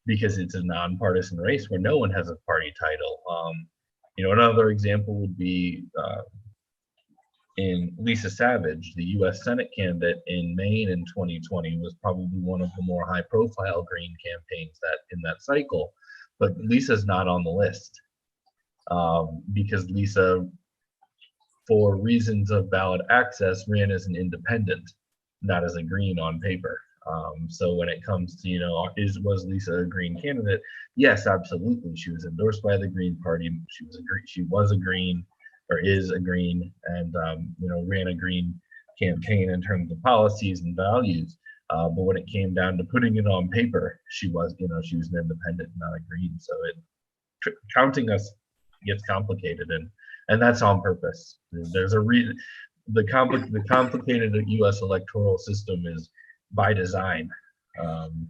because it's a nonpartisan race where no one has a party title. Another example would be in Lisa Savage, the US Senate candidate in Maine in 2020, was probably one of the more high profile Green campaigns in that cycle, but Lisa's not on the list. Because Lisa, for reasons of ballot access, ran as an independent, not as a Green on paper. So when it comes to, was Lisa a Green candidate? Yes, absolutely. She was endorsed by the Green Party. She was a Green, or is a Green, and ran a Green campaign in terms of policies and values. But when it came down to putting it on paper, she was an independent, not a Green. So counting us gets complicated, and that's on purpose. There's a reason. The complicated U.S. electoral system is by design, and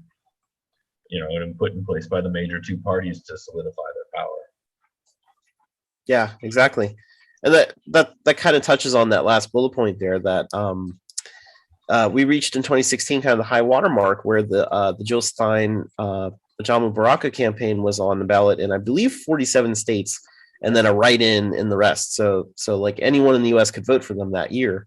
put in place by the major two parties to solidify their power. Yeah, exactly. And that kind of touches on that last bullet point there, that we reached in 2016 kind of the high water mark where the Jill Stein Jamu Baraka campaign was on the ballot in, I believe, 47 states, and then a write-in in the rest. So like anyone in the US could vote for them that year.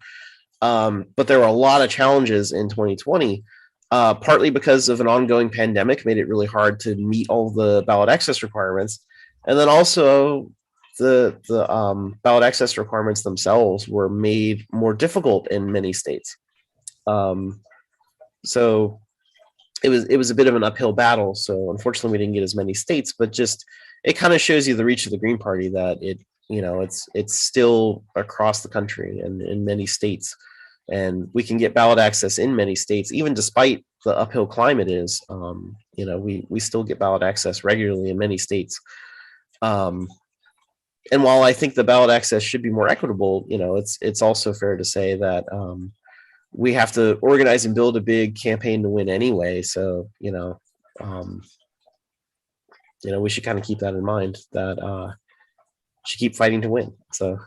But there were a lot of challenges in 2020, partly because of an ongoing pandemic made it really hard to meet all the ballot access requirements. And then also the ballot access requirements themselves were made more difficult in many states. So it was a bit of an uphill battle. So unfortunately we didn't get as many states, but just it kind of shows you the reach of the Green Party, that it's still across the country and in many states, and we can get ballot access in many states, even despite the uphill climb it is. We still get ballot access regularly in many states. And while I think the ballot access should be more equitable, it's also fair to say that we have to organize and build a big campaign to win anyway. So, we should kind of keep that in mind, that should keep fighting to win. So,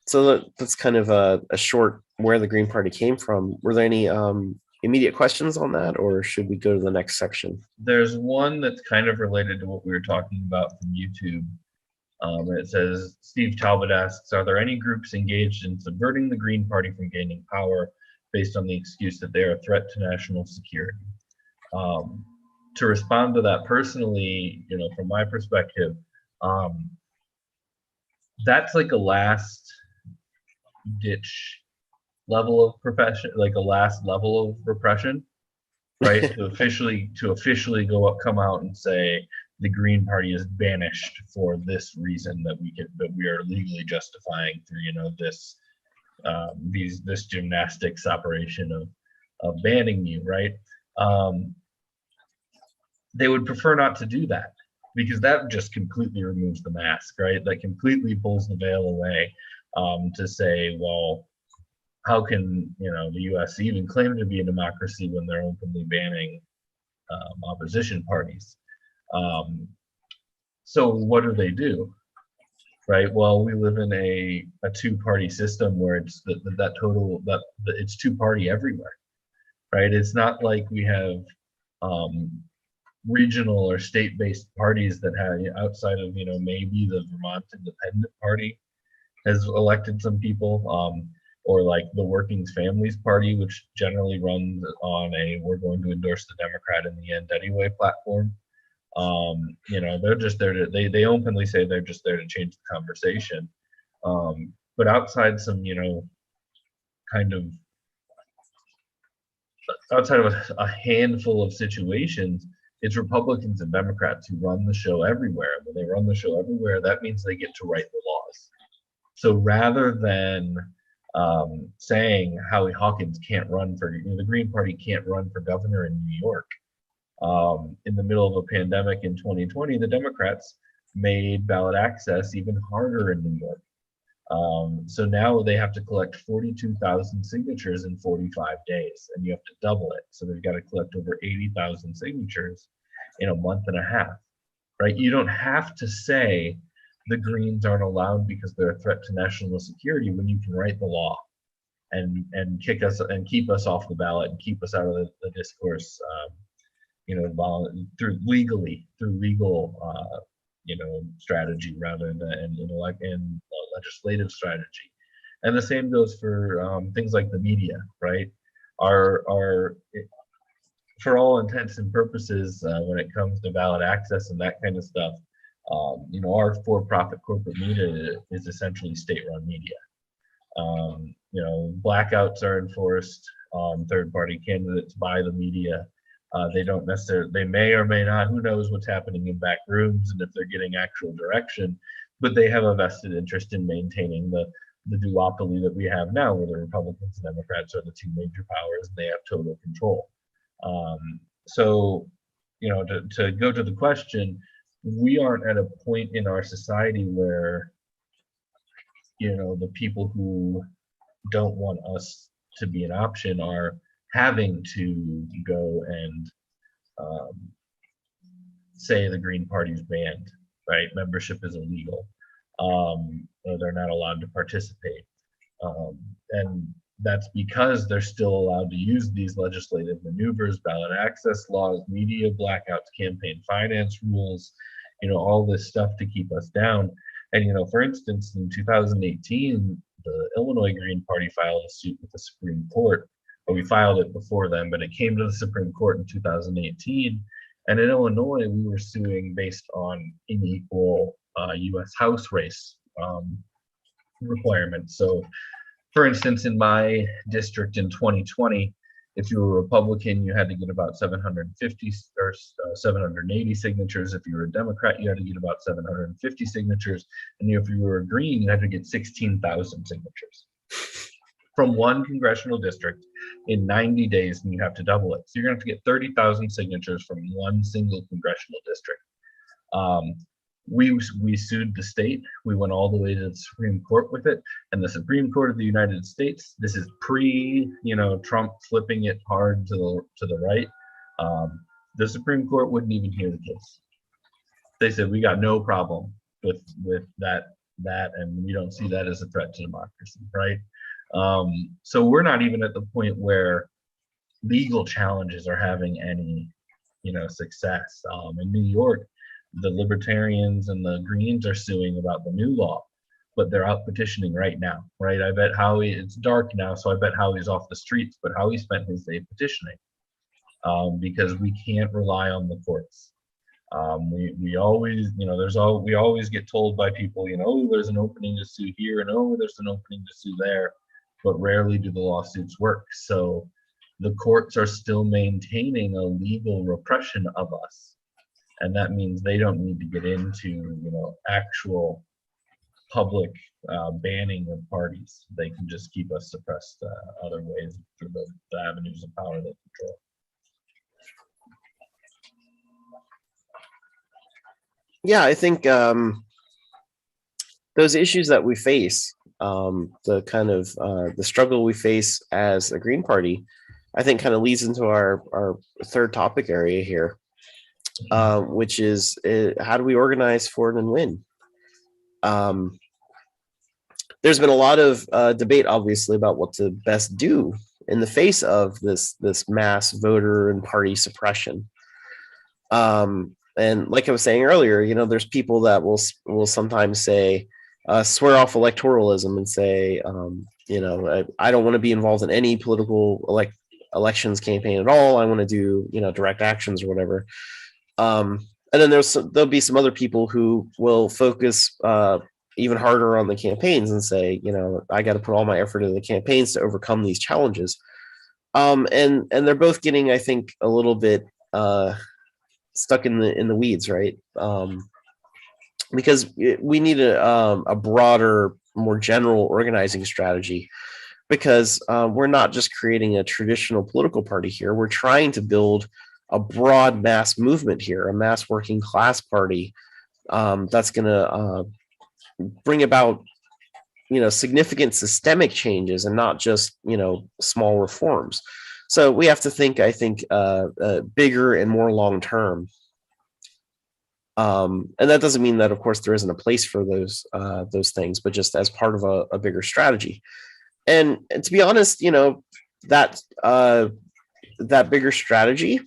so that's kind of a short where the Green Party came from. Were there any immediate questions on that, or should we go to the next section? There's one that's kind of related to what we were talking about from YouTube. It says, Steve Talbot asks, are there any groups engaged in subverting the Green Party from gaining power based on the excuse that they're a threat to national security? To respond to that personally, from my perspective, that's like a last ditch level of profession, like a last level of repression, right? to officially come out and say the Green Party is banished for this reason that we are legally justifying through this gymnastics operation of banning you, right? They would prefer not to do that, because that just completely removes the mask, right? That completely pulls the veil away, to say, well, how can the U.S. even claim to be a democracy when they're openly banning opposition parties? So what do? Right? Well, we live in a two-party system where it's it's two-party everywhere, right? It's not like we have regional or state-based parties that have, outside of maybe the Vermont Independent Party has elected some people, or like the Working Families Party, which generally runs on we're going to endorse the Democrat in the end anyway platform. They're just there to they openly say they're just there to change the conversation. But outside some, kind of outside of a handful of situations, it's Republicans and Democrats who run the show everywhere. When they run the show everywhere, that means they get to write the laws. So rather than saying Howie Hawkins can't run for, the Green Party can't run for governor in New York, in the middle of a pandemic in 2020, the Democrats made ballot access even harder in New York. So now they have to collect 42,000 signatures in 45 days, and you have to double it. So they've got to collect over 80,000 signatures in a month and a half, right? You don't have to say the Greens aren't allowed because they're a threat to national security when you can write the law and kick us and keep us off the ballot and keep us out of the discourse, through legal strategy rather than legislative strategy. And the same goes for things like the media, right? Are for all intents and purposes, when it comes to ballot access and that kind of stuff, our for-profit corporate media is essentially state-run media. Blackouts are enforced on third-party candidates by the media. They don't necessarily, they may or may not, who knows what's happening in back rooms and if they're getting actual direction, but they have a vested interest in maintaining the duopoly that we have now, where the Republicans and Democrats are the two major powers and they have total control. To go to the question, we aren't at a point in our society where, the people who don't want us to be an option are having to go and say the Green Party's banned, right? Membership is illegal. Or they're not allowed to participate. And that's because they're still allowed to use these legislative maneuvers, ballot access laws, media blackouts, campaign finance rules, all this stuff to keep us down. And, for instance, in 2018, the Illinois Green Party filed a suit with the Supreme Court. Or we filed it before then, but it came to the Supreme Court in 2018. And in Illinois, we were suing based on unequal U.S. House race requirements. So, for instance, in my district in 2020, if you were a Republican, you had to get about 750 or 780 signatures. If you were a Democrat, you had to get about 750 signatures. And if you were a Green, you had to get 16,000 signatures from one congressional district in 90 days, and you have to double it. So you're going to have to get 30,000 signatures from one single congressional district. We sued the state. We went all the way to the Supreme Court with it, and the Supreme Court of the United States. This is pre, Trump flipping it hard to the right. The Supreme Court wouldn't even hear the case. They said we got no problem with that, and we don't see that as a threat to democracy, right? So we're not even at the point where legal challenges are having any, success. In New York, the Libertarians and the Greens are suing about the new law, but they're out petitioning right now, right? I bet Howie, it's dark now, so I bet Howie's off the streets, but Howie spent his day petitioning because we can't rely on the courts. We always, we always get told by people, oh, there's an opening to sue here, and oh, there's an opening to sue there, but rarely do the lawsuits work. So the courts are still maintaining a legal repression of us. And that means they don't need to get into, actual public banning of parties. They can just keep us suppressed other ways through the avenues of power they control. Yeah, I think those issues that we face, the kind of the struggle we face as a Green Party, I think kind of leads into our third topic area here. Which is how do we organize for it and win? There's been a lot of debate, obviously, about what to best do in the face of this mass voter and party suppression. And like I was saying earlier, there's people that will sometimes say, swear off electoralism and say, I don't want to be involved in any political elections campaign at all. I want to do, direct actions or whatever. And then there'll be some other people who will focus even harder on the campaigns and say, I got to put all my effort into the campaigns to overcome these challenges. And they're both getting, I think, a little bit stuck in the weeds, right? Because we need a broader, more general organizing strategy, because we're not just creating a traditional political party here. We're trying to build a broad mass movement here, a mass working class party that's going to bring about, significant systemic changes and not just, small reforms. So we have to think, I think, bigger and more long term. And that doesn't mean that, of course, there isn't a place for those things, but just as part of a bigger strategy. And to be honest, that that bigger strategy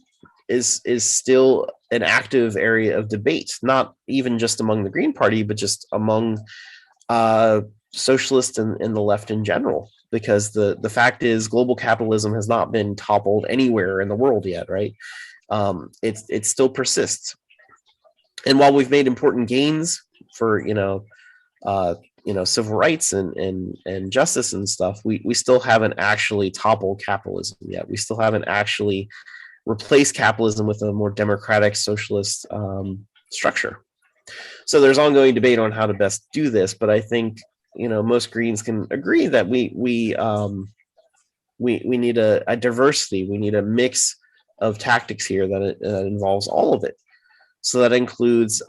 is still an active area of debate, not even just among the Green Party, but just among socialists and the left in general. Because the fact is, global capitalism has not been toppled anywhere in the world yet, right? It still persists. And while we've made important gains for civil rights and justice and stuff, we still haven't actually toppled capitalism yet. We still haven't actually replaced capitalism with a more democratic socialist structure. So there's ongoing debate on how to best do this, but I think most Greens can agree that we need a diversity. We need a mix of tactics here that involves all of it. So that includes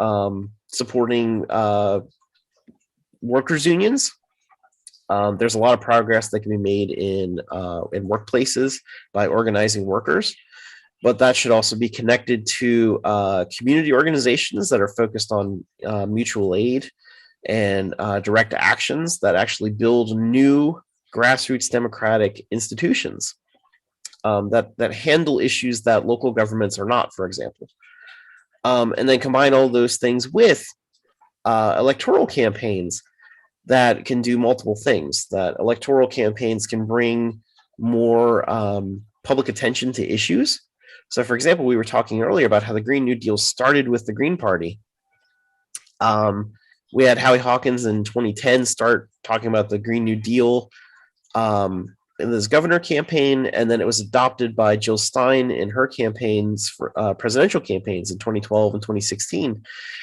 supporting workers' unions. There's a lot of progress that can be made in workplaces by organizing workers, but that should also be connected to community organizations that are focused on mutual aid and direct actions that actually build new grassroots democratic institutions that handle issues that local governments are not, for example. And then combine all those things with electoral campaigns that can do multiple things. That electoral campaigns can bring more public attention to issues. So, for example, we were talking earlier about how the Green New Deal started with the Green Party. We had Howie Hawkins in 2010 start talking about the Green New Deal in this governor campaign, and then it was adopted by Jill Stein in her campaigns for presidential campaigns in 2012 and 2016.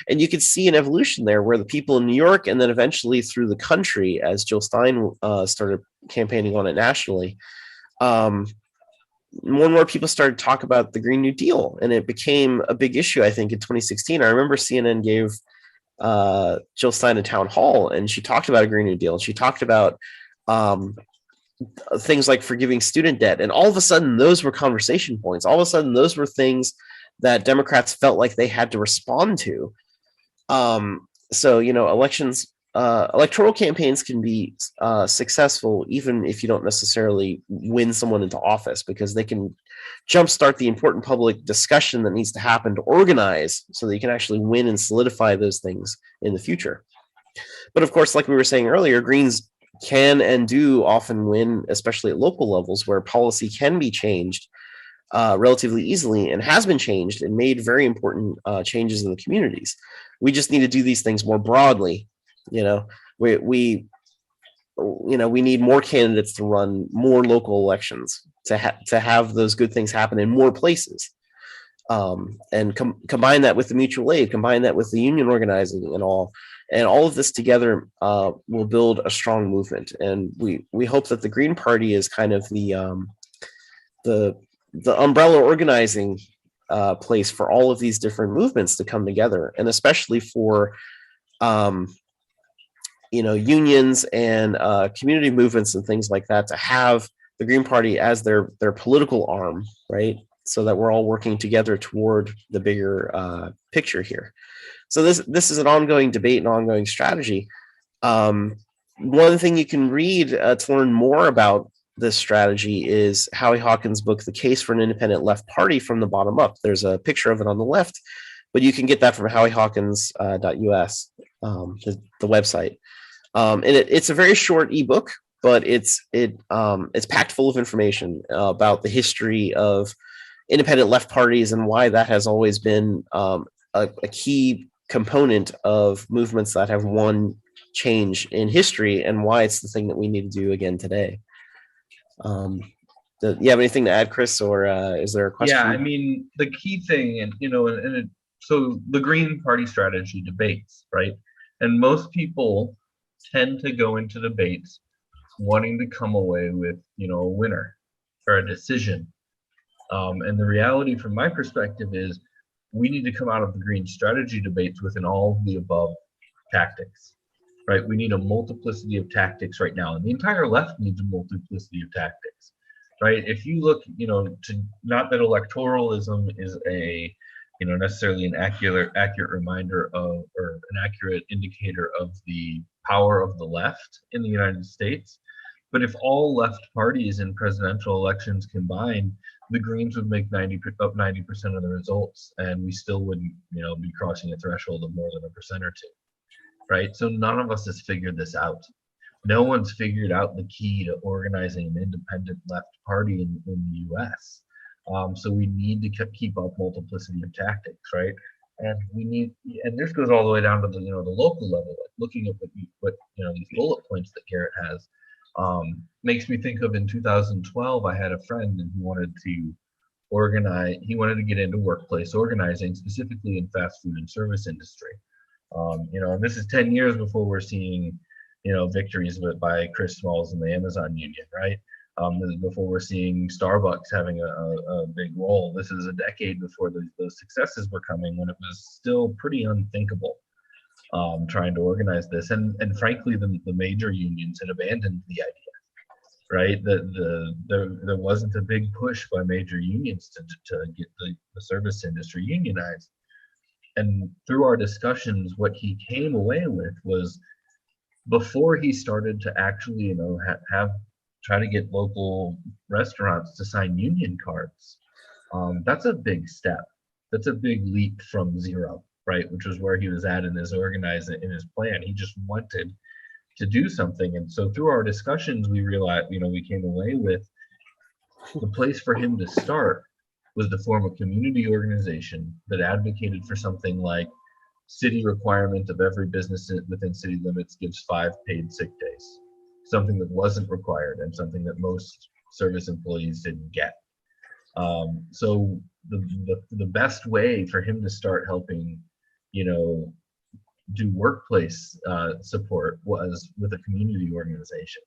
And you could see an evolution there where the people in New York and then eventually through the country, as Jill Stein started campaigning on it nationally, more and more people started to talk about the Green New Deal, and it became a big issue, I think, in 2016. I remember CNN gave Jill Stein a town hall, and she talked about a Green New Deal. She talked about things like forgiving student debt, and all of a sudden those were conversation points. All of a sudden those were things that Democrats felt like they had to respond to. So electoral campaigns can be successful even if you don't necessarily win someone into office, because they can jumpstart the important public discussion that needs to happen to organize so that you can actually win and solidify those things in the future. But of course, like we were saying earlier, Greens can and do often win, especially at local levels where policy can be changed relatively easily, and has been changed and made very important changes in the communities. We just need to do these things more broadly. We need more candidates to run more local elections to have those good things happen in more places. And combine that with the mutual aid, combine that with the union organizing and all of this together will build a strong movement. And we hope that the Green Party is kind of the umbrella organizing place for all of these different movements to come together, and especially for unions and community movements and things like that to have the Green Party as their political arm, right? So that we're all working together toward the bigger picture here. So this is an ongoing debate and ongoing strategy. One thing you can read to learn more about this strategy is Howie Hawkins' book, The Case for an Independent Left Party from the Bottom Up. There's a picture of it on the left, but you can get that from howiehawkins.us, the website. And it's a very short ebook, but it's packed full of information about the history of independent left parties and why that has always been a key component of movements that have won change in history and why it's the thing that we need to do again today. Do you have anything to add, Chris, or is there a question? Yeah, I mean, the key thing, and so the Green Party strategy debates, right? And most people tend to go into debates wanting to come away with, a winner or a decision. And the reality from my perspective is we need to come out of the green strategy debates with an all of the above tactics, right? We need a multiplicity of tactics right now. And the entire left needs a multiplicity of tactics, right? If you look, to not that electoralism is a, necessarily an accurate reminder of, or an accurate indicator of the power of the left in the United States. But if all left parties in presidential elections combined, the Greens would make 90% of the results, and we still wouldn't, be crossing a threshold of more than 1% or 2%, right? So none of us has figured this out. No one's figured out the key to organizing an independent left party in the U.S. So we need to keep up multiplicity of tactics, right? And and this goes all the way down to the the local level, like looking at what these bullet points that Garrett has. Makes me think of in 2012, I had a friend and he wanted to get into workplace organizing, specifically in fast food and service industry. And this is 10 years before we're seeing, victories by Chris Smalls and the Amazon union, right? This is before we're seeing Starbucks having a big role. This is a decade before those successes were coming, when it was still pretty unthinkable. Trying to organize this, and frankly, the major unions had abandoned the idea, right? There wasn't a big push by major unions to get the service industry unionized. And through our discussions, what he came away with was, before he started to actually, try to get local restaurants to sign union cards, that's a big step. That's a big leap from zero, right? Which was where he was at in his plan. He just wanted to do something. And so through our discussions, we realized, we came away with the place for him to start was to form a community organization that advocated for something like city requirement of every business within city limits gives 5 paid sick days, something that wasn't required and something that most service employees didn't get. So the best way for him to start helping, do workplace support was with a community organization.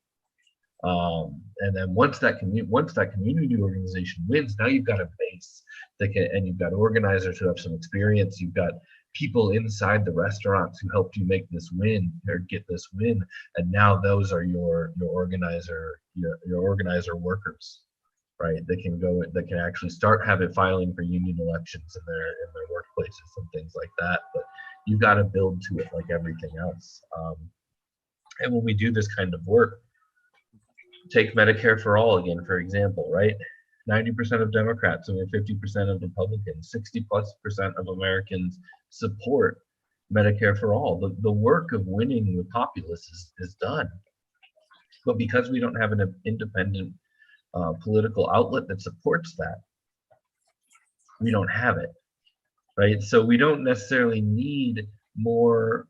And then once that community organization wins, now you've got a base and you've got organizers who have some experience. You've got people inside the restaurants who helped you make this win or get this win, and now those are your organizer workers, right? They can actually start filing for union elections in their workplaces and things like that. But you've got to build to it like everything else. And when we do this kind of work, take Medicare for all again, for example, right? 90% of Democrats, over 50% of Republicans, 60+% of Americans support Medicare for all. The work of winning the populace is done. But because we don't have an independent political outlet that supports that, we don't have it, right? So we don't necessarily need more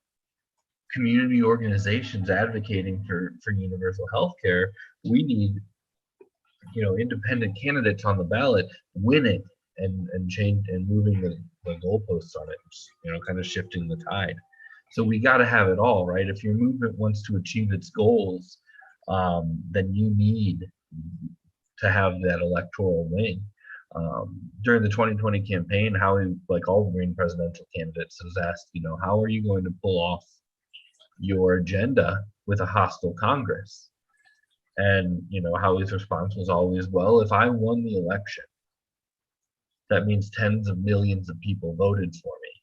community organizations advocating for universal health care. We need independent candidates on the ballot winning and change and moving the goalposts on it, kind of shifting the tide. So we got to have it all, right? If your movement wants to achieve its goals, then you need to have that electoral wing. During the 2020 campaign, Howie, like all Green presidential candidates, was asked, how are you going to pull off your agenda with a hostile Congress? And Howie's response was always, well, if I won the election, that means tens of millions of people voted for me,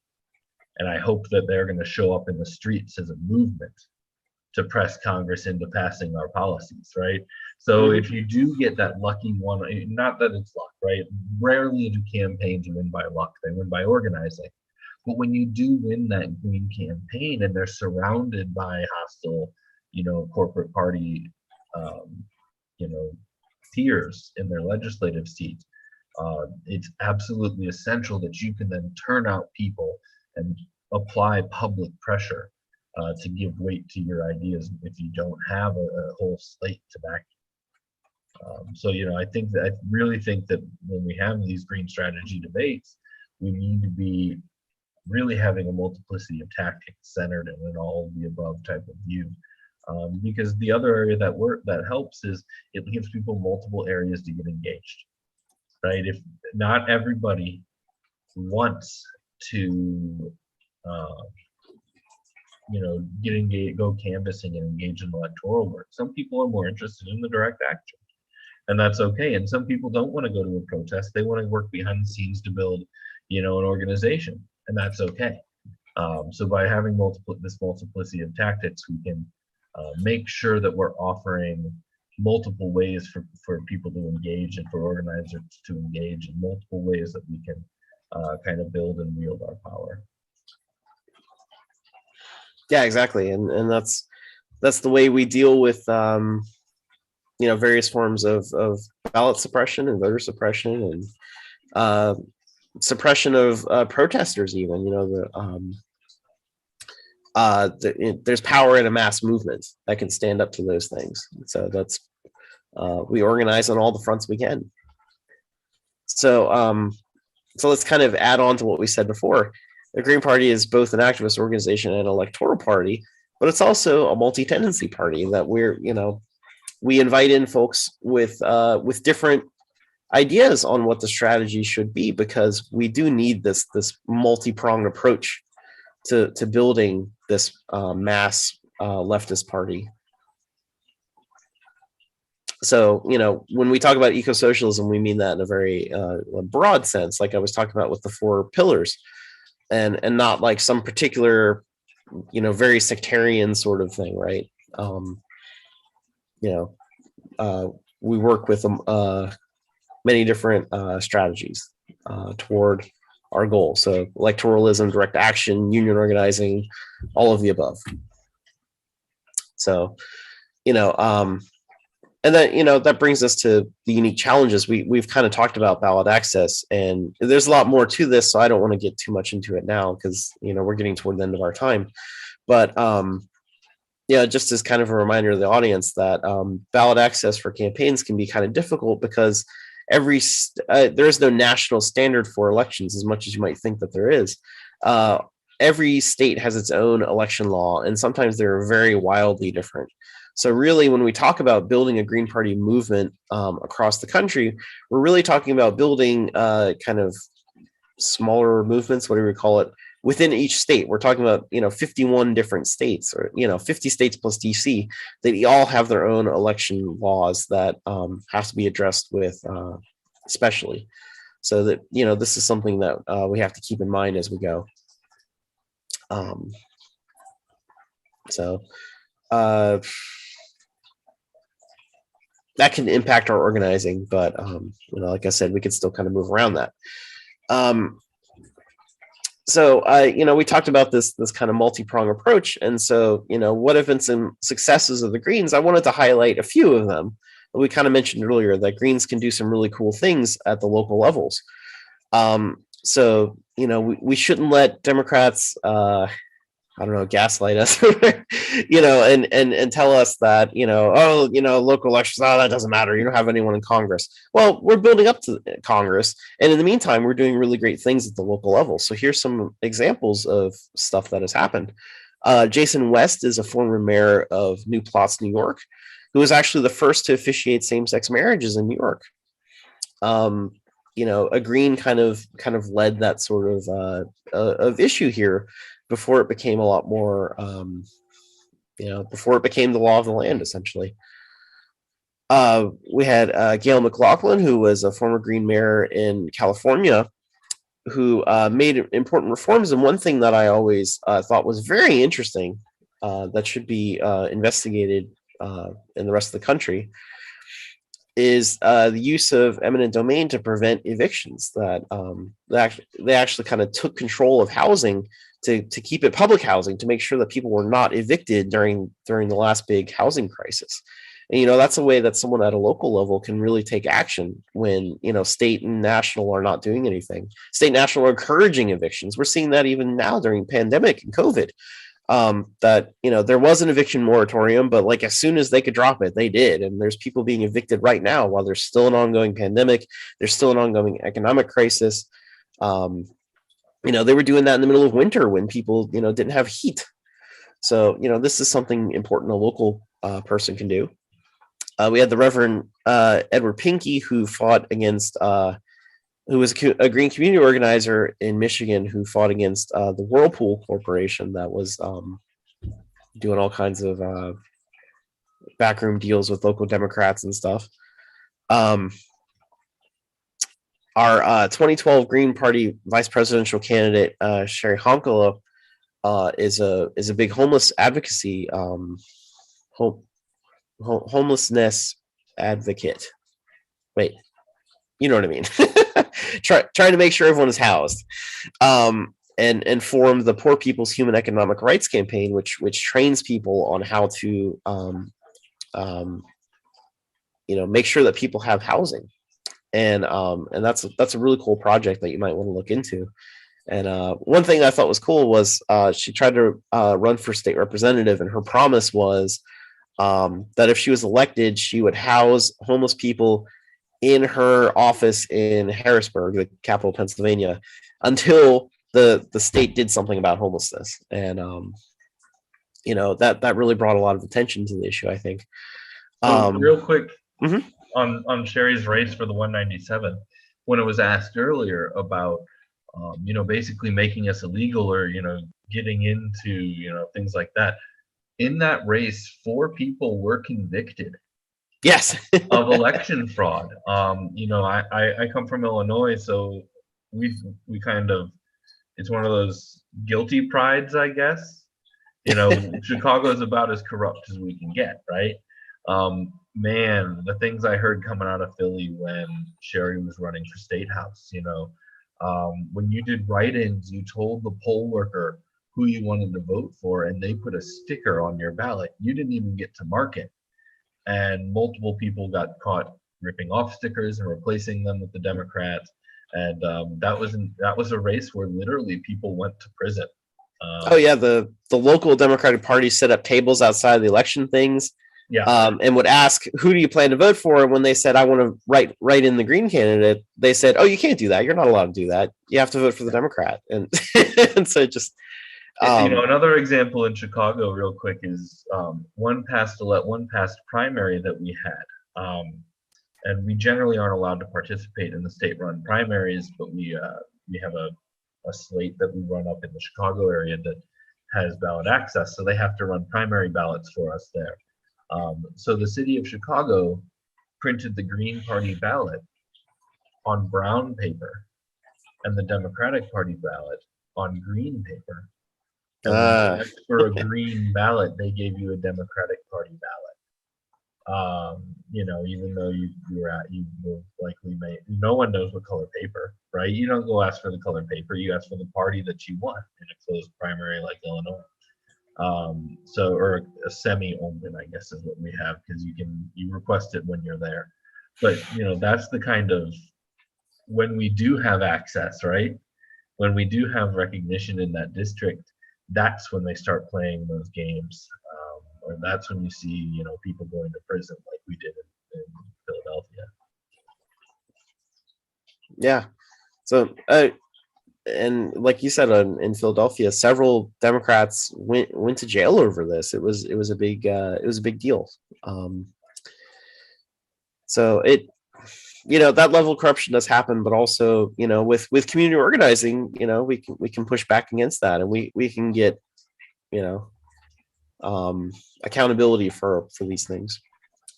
and I hope that they're going to show up in the streets as a movement to press Congress into passing our policies, right? So if you do get that lucky one, not that it's luck, right? Rarely do campaigns win by luck, they win by organizing. But when you do win that Green campaign and they're surrounded by hostile, corporate party, tiers in their legislative seats, it's absolutely essential that you can then turn out people and apply public pressure to give weight to your ideas if you don't have a whole slate to back you. So, I really think that when we have these green strategy debates, we need to be really having a multiplicity of tactics centered in an all of the above type of view. Because the other area that helps is it gives people multiple areas to get engaged, right? If not everybody wants to, get engaged, go canvassing and engage in electoral work. Some people are more interested in the direct action, and that's okay. And some people don't want to go to a protest; they want to work behind the scenes to build, an organization, and that's okay. So by having this multiplicity of tactics, we can make sure that we're offering multiple ways for people to engage and for organizers to engage, and multiple ways that we can kind of build and wield our power. Yeah, exactly, and that's the way we deal with various forms of ballot suppression and voter suppression and suppression of protesters. Even there's power in a mass movement that can stand up to those things. So that's we organize on all the fronts we can. So let's kind of add on to what we said before. The Green Party is both an activist organization and an electoral party, but it's also a multi-tendency party that we invite in folks with different ideas on what the strategy should be, because we do need this multi-pronged approach to building this mass leftist party. So, when we talk about eco-socialism, we mean that in a very broad sense, like I was talking about with the 4 pillars, and not like some particular, very sectarian sort of thing, right? We work with many different strategies toward our goal. So electoralism, direct action, union organizing, all of the above. So, and then, that brings us to the unique challenges. We've kind of talked about ballot access, and there's a lot more to this, so I don't want to get too much into it now because, we're getting toward the end of our time. But, just as kind of a reminder to the audience that ballot access for campaigns can be kind of difficult because there is no national standard for elections as much as you might think that there is. Every state has its own election law, and sometimes they're very wildly different. So really, when we talk about building a Green Party movement across the country, we're really talking about building kind of smaller movements, whatever you call it, within each state. We're talking about 51 different states, or 50 states plus DC. They all have their own election laws that have to be addressed with especially. So that this is something that we have to keep in mind as we go. That can impact our organizing, but like I said, we can still kind of move around that. We talked about this kind of multi-pronged approach, and so what have been some successes of the Greens? I wanted to highlight a few of them. We kind of mentioned earlier that Greens can do some really cool things at the local levels. We shouldn't let Democrats gaslight us, and tell us that, local elections, that doesn't matter. You don't have anyone in Congress. Well, we're building up to Congress. And in the meantime, we're doing really great things at the local level. So here's some examples of stuff that has happened. Jason West is a former mayor of New Paltz, New York, who was actually the first to officiate same-sex marriages in New York. A Green kind of led that sort of issue here before it became a lot more, before it became the law of the land, essentially. We had Gail McLaughlin, who was a former Green mayor in California, who made important reforms. And one thing that I always thought was very interesting that should be investigated in the rest of the country is the use of eminent domain to prevent evictions. That they actually kind of took control of housing to keep it public housing, to make sure that people were not evicted during the last big housing crisis. And that's a way that someone at a local level can really take action when state and national are not doing anything. State and national are encouraging evictions. We're seeing that even now during pandemic and COVID. that, there was an eviction moratorium, but like as soon as they could drop it, they did. And there's people being evicted right now while there's still an ongoing pandemic. There's still an ongoing economic crisis. They were doing that in the middle of winter when people, didn't have heat. So, this is something important a local person can do. We had the Reverend Edward Pinckey, who fought against, who was a green community organizer in Michigan, who fought against the Whirlpool Corporation that was doing all kinds of backroom deals with local Democrats and stuff. Our 2012 Green Party vice presidential candidate, Sherry Honkala, is a big homeless advocacy, homelessness advocate. Wait, you know what I mean? Trying to make sure everyone is housed, and formed the Poor People's Human Economic Rights Campaign, which trains people on how to, make sure that people have housing, and that's a really cool project that you might want to look into. And one thing I thought was cool was she tried to run for state representative, and her promise was that if she was elected, she would house homeless people in her office in Harrisburg, the capital of Pennsylvania, until the state did something about homelessness. And that really brought a lot of attention to the issue, I think. Real quick, Mhm. on Sherry's race for the 197, when it was asked earlier about basically making us illegal, or getting into things like that, in that race 4 people were convicted Yes. of election fraud. I come from Illinois, so we kind of, it's one of those guilty prides, I guess. Chicago is about as corrupt as we can get, right? Man, the things I heard coming out of Philly when Sherry was running for state house, when you did write-ins, you told the poll worker who you wanted to vote for, and they put a sticker on your ballot. You didn't even get to mark it. And multiple people got caught ripping off stickers and replacing them with the Democrats. And that was a race where literally people went to prison. Oh yeah, the local Democratic Party set up tables outside the election things, and would ask, "Who do you plan to vote for?" And when they said, "I want to write in the Green candidate," they said, "Oh, you can't do that. You're not allowed to do that. You have to vote for the Democrat." And and so just. Another example in Chicago, real quick, is one past primary that we had, and we generally aren't allowed to participate in the state-run primaries, but we have a slate that we run up in the Chicago area that has ballot access, so they have to run primary ballots for us there. So the city of Chicago printed the Green Party ballot on brown paper and the Democratic Party ballot on green paper. And when you asked for a green ballot, they gave you a Democratic Party ballot. Even though you will likely no one knows what color paper, right? You don't go ask for the color paper. You ask for the party that you want in a closed primary like Illinois. Or a semi-open, I guess, is what we have, because you request it when you're there. But that's the kind of, when we do have access, right? When we do have recognition in that district, that's when they start playing those games, or that's when you see people going to prison like we did in Philadelphia. Yeah. So and like you said, in Philadelphia, several Democrats went to jail over this. It was a big deal. So that level of corruption does happen, but also with community organizing, we can push back against that, and we can get accountability for these things.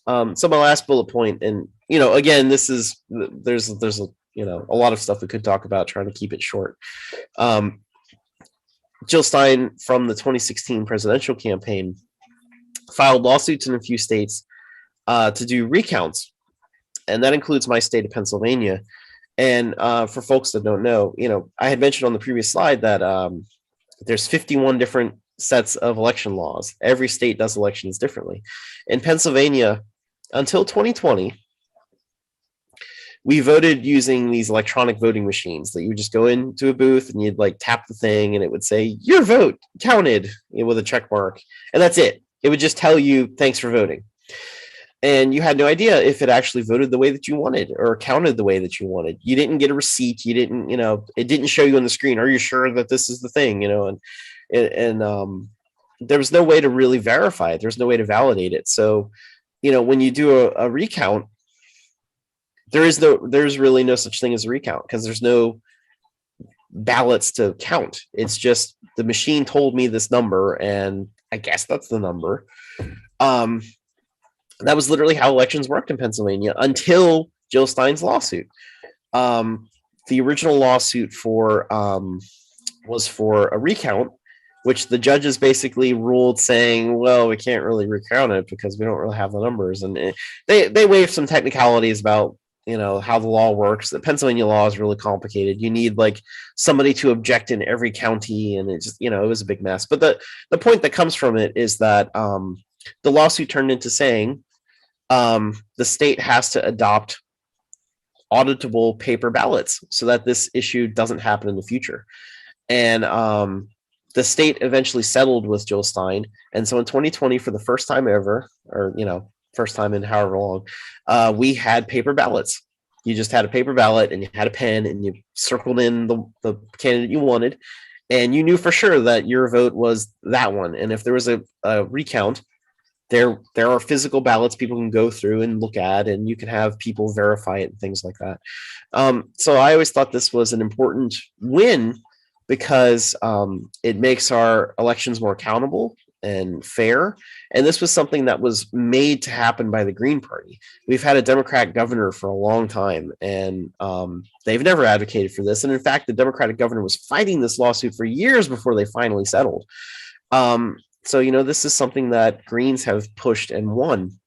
So my last bullet point, and again, this is there's a lot of stuff we could talk about, trying to keep it short. Jill Stein from the 2016 presidential campaign filed lawsuits in a few states to do recounts, and that includes my state of Pennsylvania. And for folks that don't know, I had mentioned on the previous slide that there's 51 different sets of election laws. Every state does elections differently. In Pennsylvania, until 2020, we voted using these electronic voting machines that you would just go into a booth and you'd like tap the thing and it would say your vote counted with a check mark, and that's it. It would just tell you thanks for voting, and you had no idea if it actually voted the way that you wanted or counted the way that you wanted. You didn't get a receipt. You didn't, it didn't show you on the screen, are you sure that this is the thing, and there was no way to really verify it. There's no way to validate it. So, when you do a recount, there's really no such thing as a recount because there's no ballots to count. It's just the machine told me this number, and I guess that's the number. That was literally how elections worked in Pennsylvania until Jill Stein's lawsuit. The original lawsuit was for a recount, which the judges basically ruled saying, well, we can't really recount it because we don't really have the numbers. And they waived some technicalities about, how the law works. The Pennsylvania law is really complicated. You need like somebody to object in every county. And it just, it was a big mess. But the point that comes from it is that the lawsuit turned into saying the state has to adopt auditable paper ballots so that this issue doesn't happen in the future. And the state eventually settled with Jill Stein. And so in 2020, for the first time ever, or, first time in however long, we had paper ballots. You just had a paper ballot and you had a pen and you circled in the candidate you wanted. And you knew for sure that your vote was that one. And if there was a recount, there are physical ballots people can go through and look at, and you can have people verify it and things like that. So I always thought this was an important win because it makes our elections more accountable and fair. And this was something that was made to happen by the Green Party. We've had a Democrat governor for a long time, and they've never advocated for this. And in fact, the Democratic governor was fighting this lawsuit for years before they finally settled. So, this is something that Greens have pushed and won.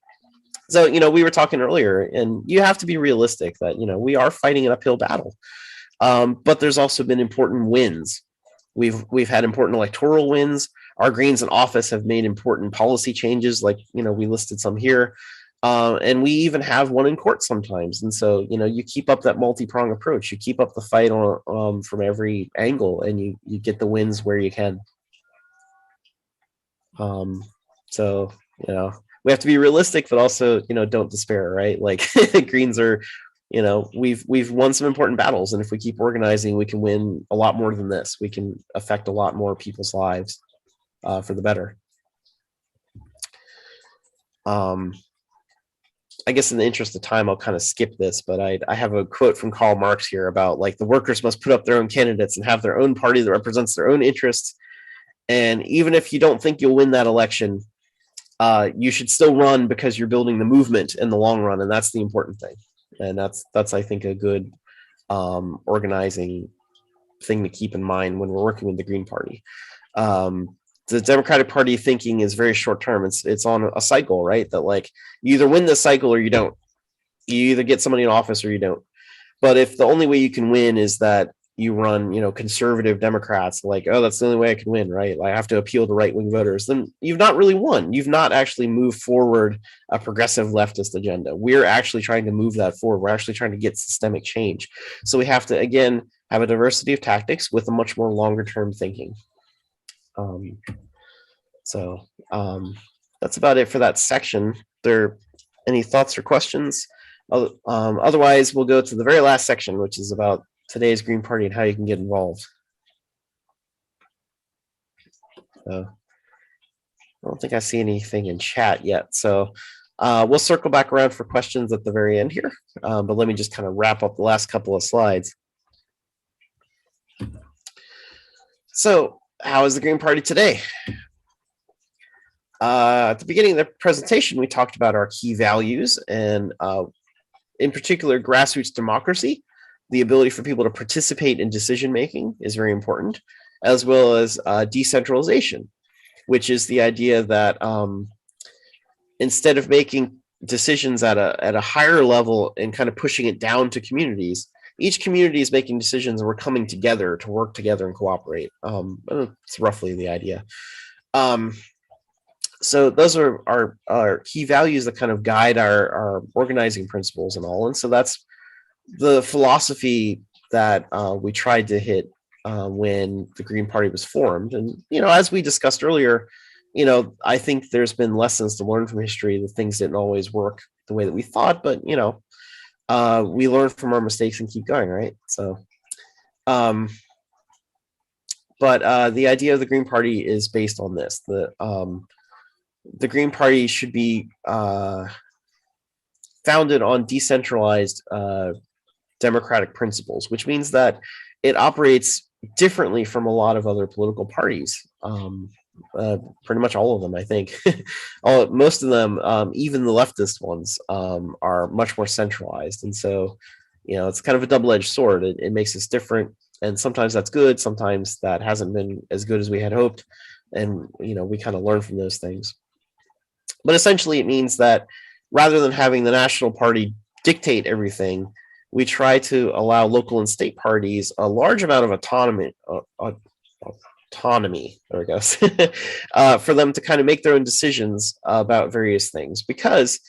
So, we were talking earlier, and you have to be realistic that, we are fighting an uphill battle. But there's also been important wins. We've had important electoral wins. Our Greens in office have made important policy changes, like, we listed some here. And we even have one in court sometimes. And so, you keep up that multi-pronged approach. You keep up the fight on from every angle, and you get the wins where you can. So, we have to be realistic, but also, don't despair, right? Like Greens are, we've won some important battles, and if we keep organizing, we can win a lot more than this. We can affect a lot more people's lives for the better. I guess in the interest of time, I'll kind of skip this, but I have a quote from Karl Marx here about like the workers must put up their own candidates and have their own party that represents their own interests. And even if you don't think you'll win that election, you should still run because you're building the movement in the long run. And that's the important thing. And that's I think, a good organizing thing to keep in mind when we're working with the Green Party. The Democratic Party thinking is very short term. It's on a cycle, right? That like you either win this cycle or you don't. You either get somebody in office or you don't. But if the only way you can win is that you run, conservative Democrats, like, oh, that's the only way I can win, right? I have to appeal to right-wing voters, then you've not really won. You've not actually moved forward a progressive leftist agenda. We're actually trying to move that forward. We're actually trying to get systemic change. So we have to, again, have a diversity of tactics with a much more longer-term thinking. That's about it for that section. There any thoughts or questions? Otherwise, we'll go to the very last section, which is about today's Green Party and how you can get involved. I don't think I see anything in chat yet. So we'll circle back around for questions at the very end here. But let me just kind of wrap up the last couple of slides. So how is the Green Party today? At the beginning of the presentation, we talked about our key values and in particular, grassroots democracy. The ability for people to participate in decision-making is very important, as well as decentralization, which is the idea that instead of making decisions at a higher level and kind of pushing it down to communities, each community is making decisions and we're coming together to work together and cooperate. It's roughly the idea. So those are our key values that kind of guide our organizing principles and all. And so that's the philosophy that we tried to hit when the Green Party was formed. And, as we discussed earlier, I think there's been lessons to learn from history. That things didn't always work the way that we thought, but, we learn from our mistakes and keep going, right? So, but the idea of the Green Party is based on this. The Green Party should be founded on decentralized democratic principles, which means that it operates differently from a lot of other political parties. Pretty much all of them, I think. Most of them, even the leftist ones, are much more centralized. And so, it's kind of a double-edged sword. It makes us different. And sometimes that's good. Sometimes that hasn't been as good as we had hoped. And, we kind of learn from those things. But essentially, it means that rather than having the national party dictate everything, we try to allow local and state parties a large amount of autonomy. There we go. For them to kind of make their own decisions about various things, because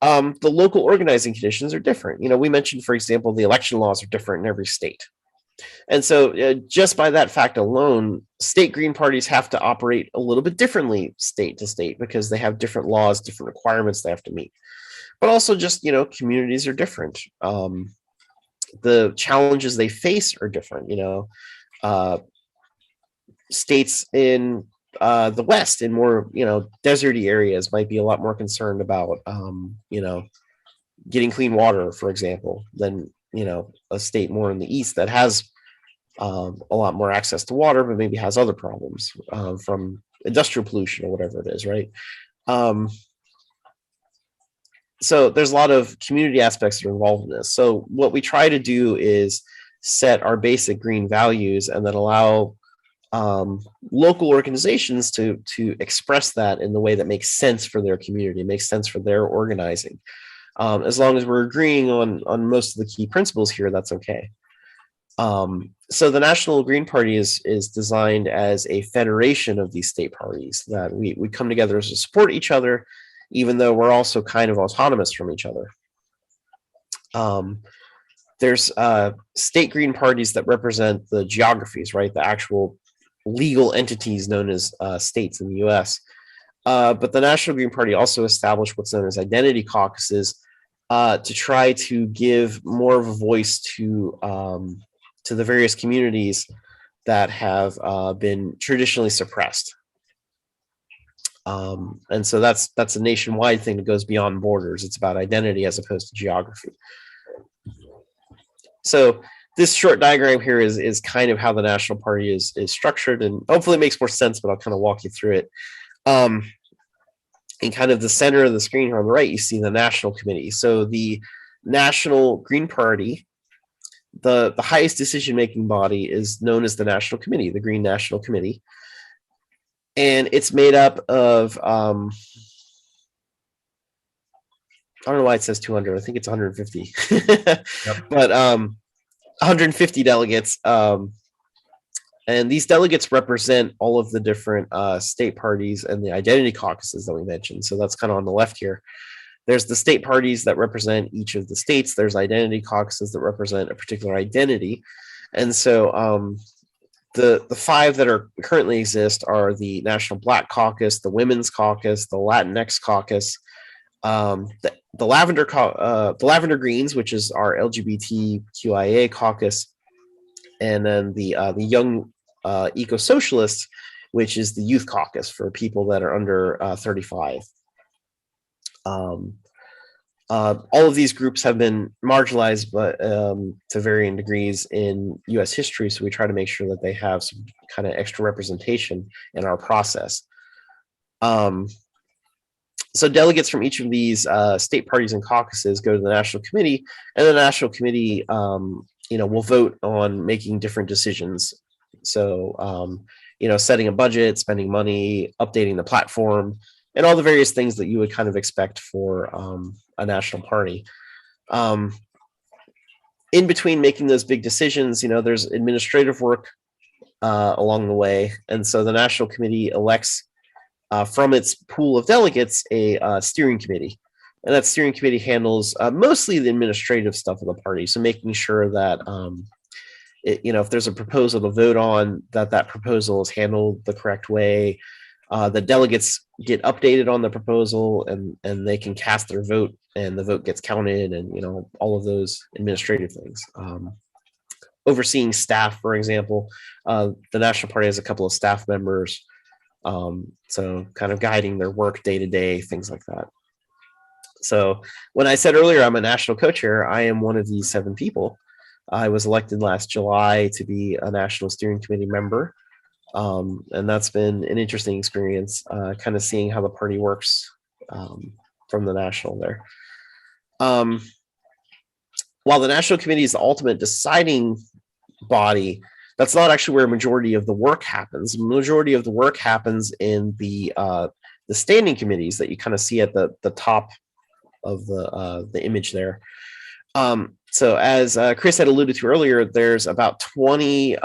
the local organizing conditions are different. We mentioned, for example, the election laws are different in every state. And so just by that fact alone, state Green parties have to operate a little bit differently state to state because they have different laws, different requirements they have to meet. But also just, communities are different. The challenges they face are different. States in the West, in more, deserty areas, might be a lot more concerned about, getting clean water, for example, than, a state more in the East that has a lot more access to water, but maybe has other problems from industrial pollution or whatever it is, right? So there's a lot of community aspects that are involved in this. So what we try to do is set our basic green values and then allow local organizations to express that in the way that makes sense for their community, makes sense for their organizing. As long as we're agreeing on most of the key principles here, that's okay. So the National Green Party is designed as a federation of these state parties that we come together to support each other, even though we're also kind of autonomous from each other. There's state Green parties that represent the geographies, right? The actual legal entities known as states in the US. But the National Green Party also established what's known as identity caucuses to try to give more of a voice to the various communities that have been traditionally suppressed. And so that's a nationwide thing that goes beyond borders. It's about identity as opposed to geography. So this short diagram here is kind of how the National Party is structured, and hopefully it makes more sense, but I'll kind of walk you through it. In kind of the center of the screen here on the right, you see the National Committee. So the National Green Party, the highest decision-making body is known as the National Committee, the Green National Committee. And it's made up of, I don't know why it says 200. I think it's 150. Yep. But 150 delegates. And these delegates represent all of the different state parties and the identity caucuses that we mentioned. So that's kind of on the left here. There's the state parties that represent each of the states. There's identity caucuses that represent a particular identity. And so the five that are currently exist are the National Black Caucus, the Women's Caucus, the Latinx Caucus, the Lavender Greens, which is our LGBTQIA caucus, and then the Young Eco-Socialist, which is the Youth Caucus for people that are under 35. All of these groups have been marginalized, but to varying degrees in U.S. history, so we try to make sure that they have some kind of extra representation in our process. So delegates from each of these state parties and caucuses go to the National Committee, and the National Committee will vote on making different decisions. So, setting a budget, spending money, updating the platform, and all the various things that you would kind of expect for a national party. In between making those big decisions, there's administrative work along the way. And so the National Committee elects from its pool of delegates a steering committee. And that steering committee handles mostly the administrative stuff of the party. So making sure that, if there's a proposal to vote on, that proposal is handled the correct way. The delegates get updated on the proposal, and they can cast their vote, and the vote gets counted, and all of those administrative things. Overseeing staff, for example, the National Party has a couple of staff members, so kind of guiding their work day to day, things like that. So when I said earlier I'm a national co-chair, I am one of these 7 people. I was elected last July to be a national steering committee member. And that's been an interesting experience, kind of seeing how the party works from the national there. While the national committee is the ultimate deciding body, that's not actually where a majority of the work happens. The majority of the work happens in the standing committees that you kind of see at the top of the image there. So as Chris had alluded to earlier, there's about 20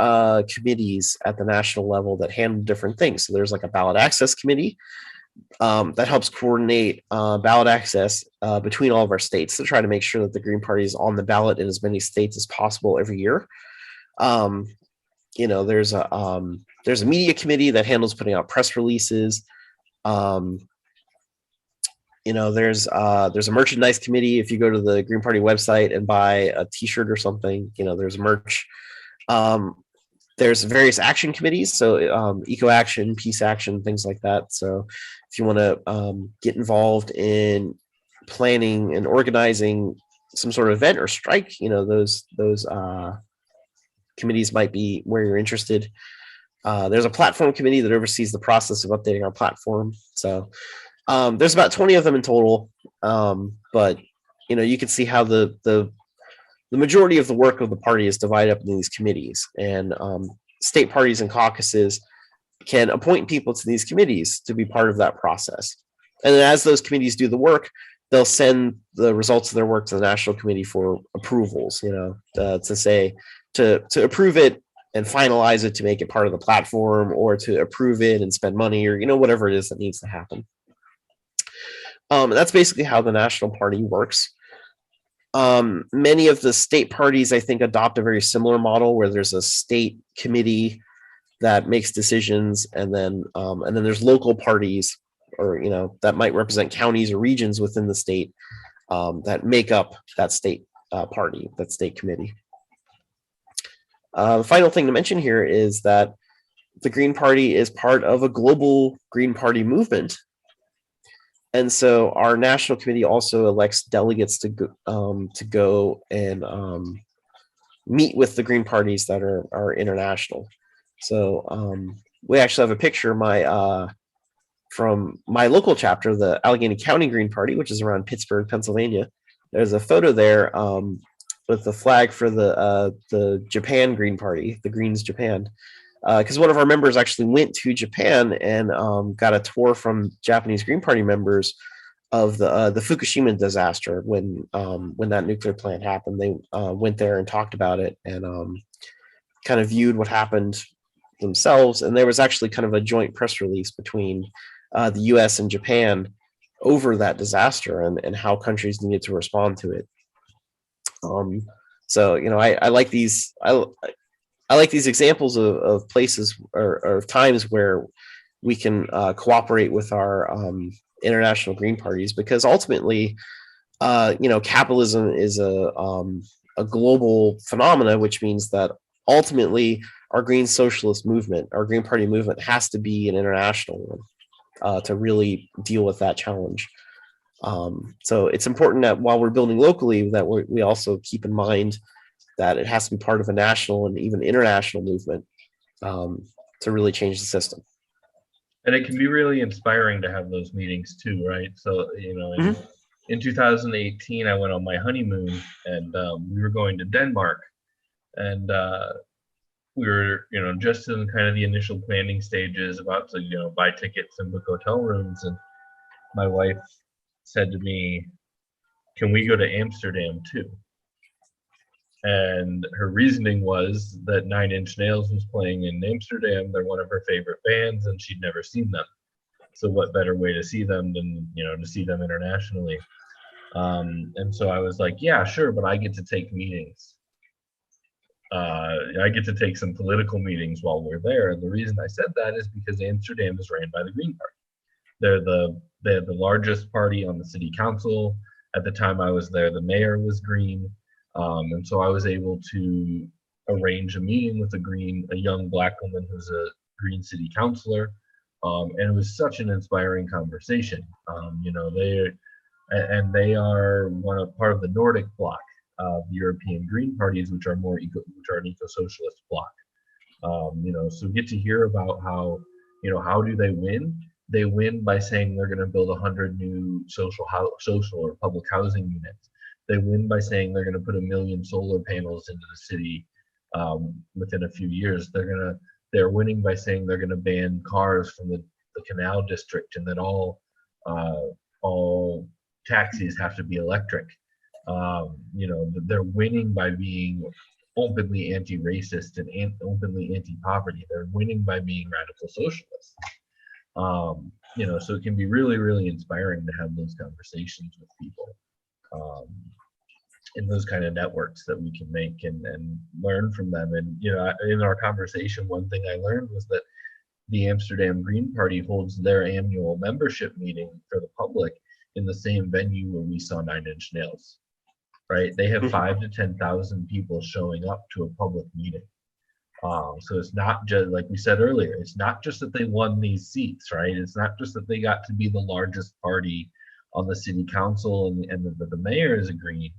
committees at the national level that handle different things. So there's like a ballot access committee that helps coordinate ballot access between all of our states to try to make sure that the Green Party is on the ballot in as many states as possible every year. There's a media committee that handles putting out press releases. There's a merchandise committee. If you go to the Green Party website and buy a T-shirt or something, there's merch. There's various action committees, so Eco Action, Peace Action, things like that. So if you want to get involved in planning and organizing some sort of event or strike, those committees might be where you're interested. There's a platform committee that oversees the process of updating our platform. So there's about 20 of them in total, but you can see how the majority of the work of the party is divided up in these committees, and state parties and caucuses can appoint people to these committees to be part of that process. And then as those committees do the work, they'll send the results of their work to the national committee for approvals, to approve it and finalize it to make it part of the platform, or to approve it and spend money, or whatever it is that needs to happen. That's basically how the national party works. Many of the state parties, I think, adopt a very similar model where there's a state committee that makes decisions, and then there's local parties, or that might represent counties or regions within the state that make up that state party, that state committee. The final thing to mention here is that the Green Party is part of a global Green Party movement. And so our national committee also elects delegates to go and meet with the Green parties that are international. So we actually have a picture from my local chapter, the Allegheny County Green Party, which is around Pittsburgh, Pennsylvania. There's a photo there with the flag for the Japan Green Party, the Greens Japan. Because one of our members actually went to Japan and got a tour from Japanese Green Party members of the Fukushima disaster when that nuclear plant happened. They went there and talked about it and kind of viewed what happened themselves. And there was actually kind of a joint press release between the U.S. and Japan over that disaster and how countries needed to respond to it. So I like these. I like these examples of places or times where we can cooperate with our international Green parties, because ultimately, capitalism is a global phenomena, which means that ultimately our Green Socialist movement, our Green Party movement, has to be an international one to really deal with that challenge. So it's important that while we're building locally, that we also keep in mind that it has to be part of a national and even international movement to really change the system. And it can be really inspiring to have those meetings too, right? So, in 2018, I went on my honeymoon, and we were going to Denmark, and we were, just in kind of the initial planning stages, about to, buy tickets and book hotel rooms. And my wife said to me, "Can we go to Amsterdam too?" And her reasoning was that Nine Inch Nails was playing in Amsterdam. They're one of her favorite bands, and she'd never seen them. So what better way to see them than, to see them internationally? And so I was like, yeah, sure, but I get to take meetings. I get to take some political meetings while we're there. And the reason I said that is because Amsterdam is ran by the Green Party. They're the largest party on the city council. At the time I was there, the mayor was Green. And so I was able to arrange a meeting with a young Black woman who's a Green city councilor. And it was such an inspiring conversation. You know, they are part of the Nordic bloc of European Green parties, which are which are an eco-socialist bloc. You know, so get to hear about how, you know, how do they win? They win by saying they're going to build 100 new social or public housing units. They win by saying they're going to put 1 million solar panels into the city within a few years. They're winning by saying they're going to ban cars from the canal district, and that all taxis have to be electric. You know, they're winning by being openly anti-racist and openly anti-poverty. They're winning by being radical socialists. You know, so it can be really, really inspiring to have those conversations with people in those kind of networks that we can make and learn from them. And, you know, in our conversation, one thing I learned was that the Amsterdam Green Party holds their annual membership meeting for the public in the same venue where we saw Nine Inch Nails, right? They have 5,000 to 10,000 people showing up to a public meeting. So it's not just, like we said earlier, it's not just that they won these seats, right? It's not just that they got to be the largest party on the city council and the mayor is agreeing.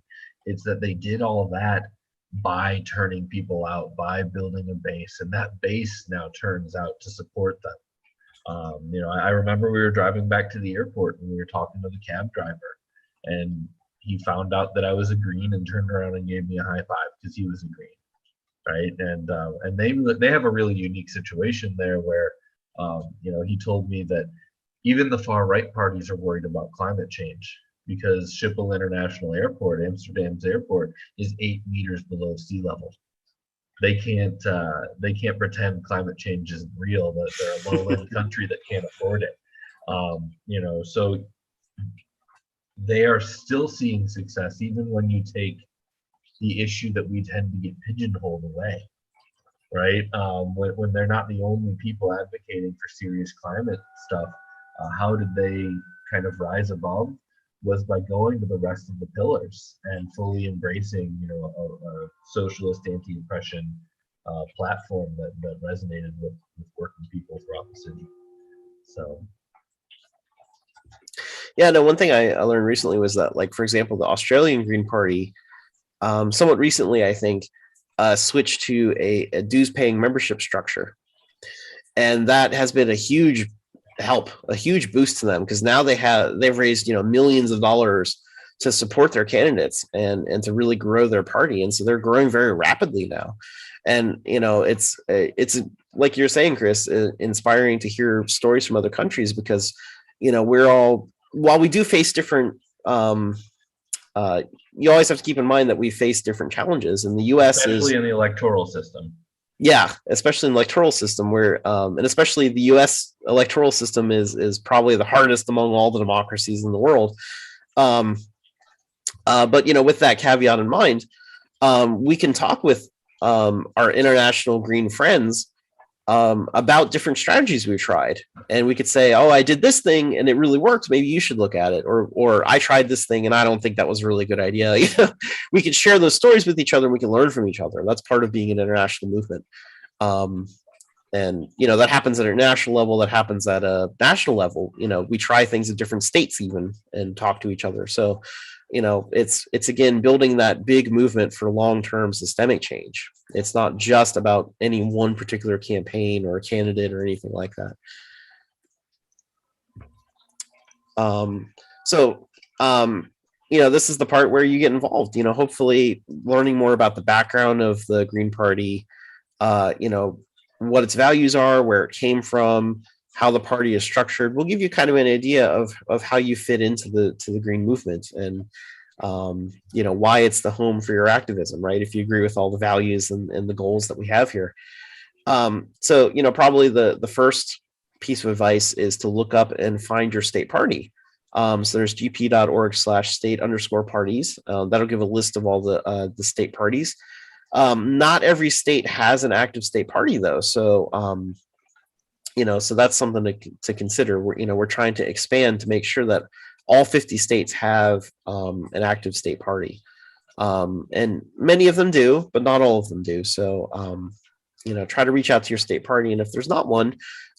It's that they did all of that by turning people out, by building a base, and that base now turns out to support them. You know, I remember we were driving back to the airport and we were talking to the cab driver, and he found out that I was a Green and turned around and gave me a high five because he was a Green. Right, and they have a really unique situation there where, you know, he told me that even the far right parties are worried about climate change because Schiphol International Airport, Amsterdam's airport, is 8 meters below sea level. They can't pretend climate change isn't real. That they're a lowland country that can't afford it. You know, so they are still seeing success even when you take the issue that we tend to get pigeonholed away, right? When they're not the only people advocating for serious climate stuff, how did they kind of rise above? Was by going to the rest of the pillars and fully embracing, you know, a socialist anti-oppression platform that resonated with working people throughout the city. So. Yeah, no, one thing I learned recently was that, like, for example, the Australian Green Party, somewhat recently, I think, switched to a dues-paying membership structure, and that has been a huge help, a huge boost to them, because now they've raised, you know, millions of dollars to support their candidates and to really grow their party, and so they're growing very rapidly now. And, you know, it's like you're saying, Chris, inspiring to hear stories from other countries, because, you know, while we do face different you always have to keep in mind that we face different challenges. In the U.S., especially in the electoral system. Yeah, especially in the electoral system, where and especially the U.S. electoral system is probably the hardest among all the democracies in the world. But, you know, with that caveat in mind, we can talk with our international Green friends about different strategies we've tried, and we could say, oh, I did this thing and it really worked, maybe you should look at it, or I tried this thing and I don't think that was a really good idea. You know, we can share those stories with each other and we can learn from each other. That's part of being an international movement. And, you know, that happens at a national level, that happens at a national level. You know, we try things in different states even and talk to each other. So, you know, it's again building that big movement for long-term systemic change. It's not just about any one particular campaign or candidate or anything like that. You know, this is the part where you get involved, you know, hopefully learning more about the background of the Green Party, you know, what its values are, where it came from, how the party is structured, will give you kind of an idea of how you fit into the Green movement, and you know, why it's the home for your activism, right? If you agree with all the values and the goals that we have here. So, you know, probably the first piece of advice is to look up and find your state party. So there's gp.org/state_parties. That'll give a list of all the state parties. Not every state has an active state party though. So, so that's something to consider. We're trying to expand to make sure that all 50 states have an active state party. And many of them do, but not all of them do. So, try to reach out to your state party. And if there's not one,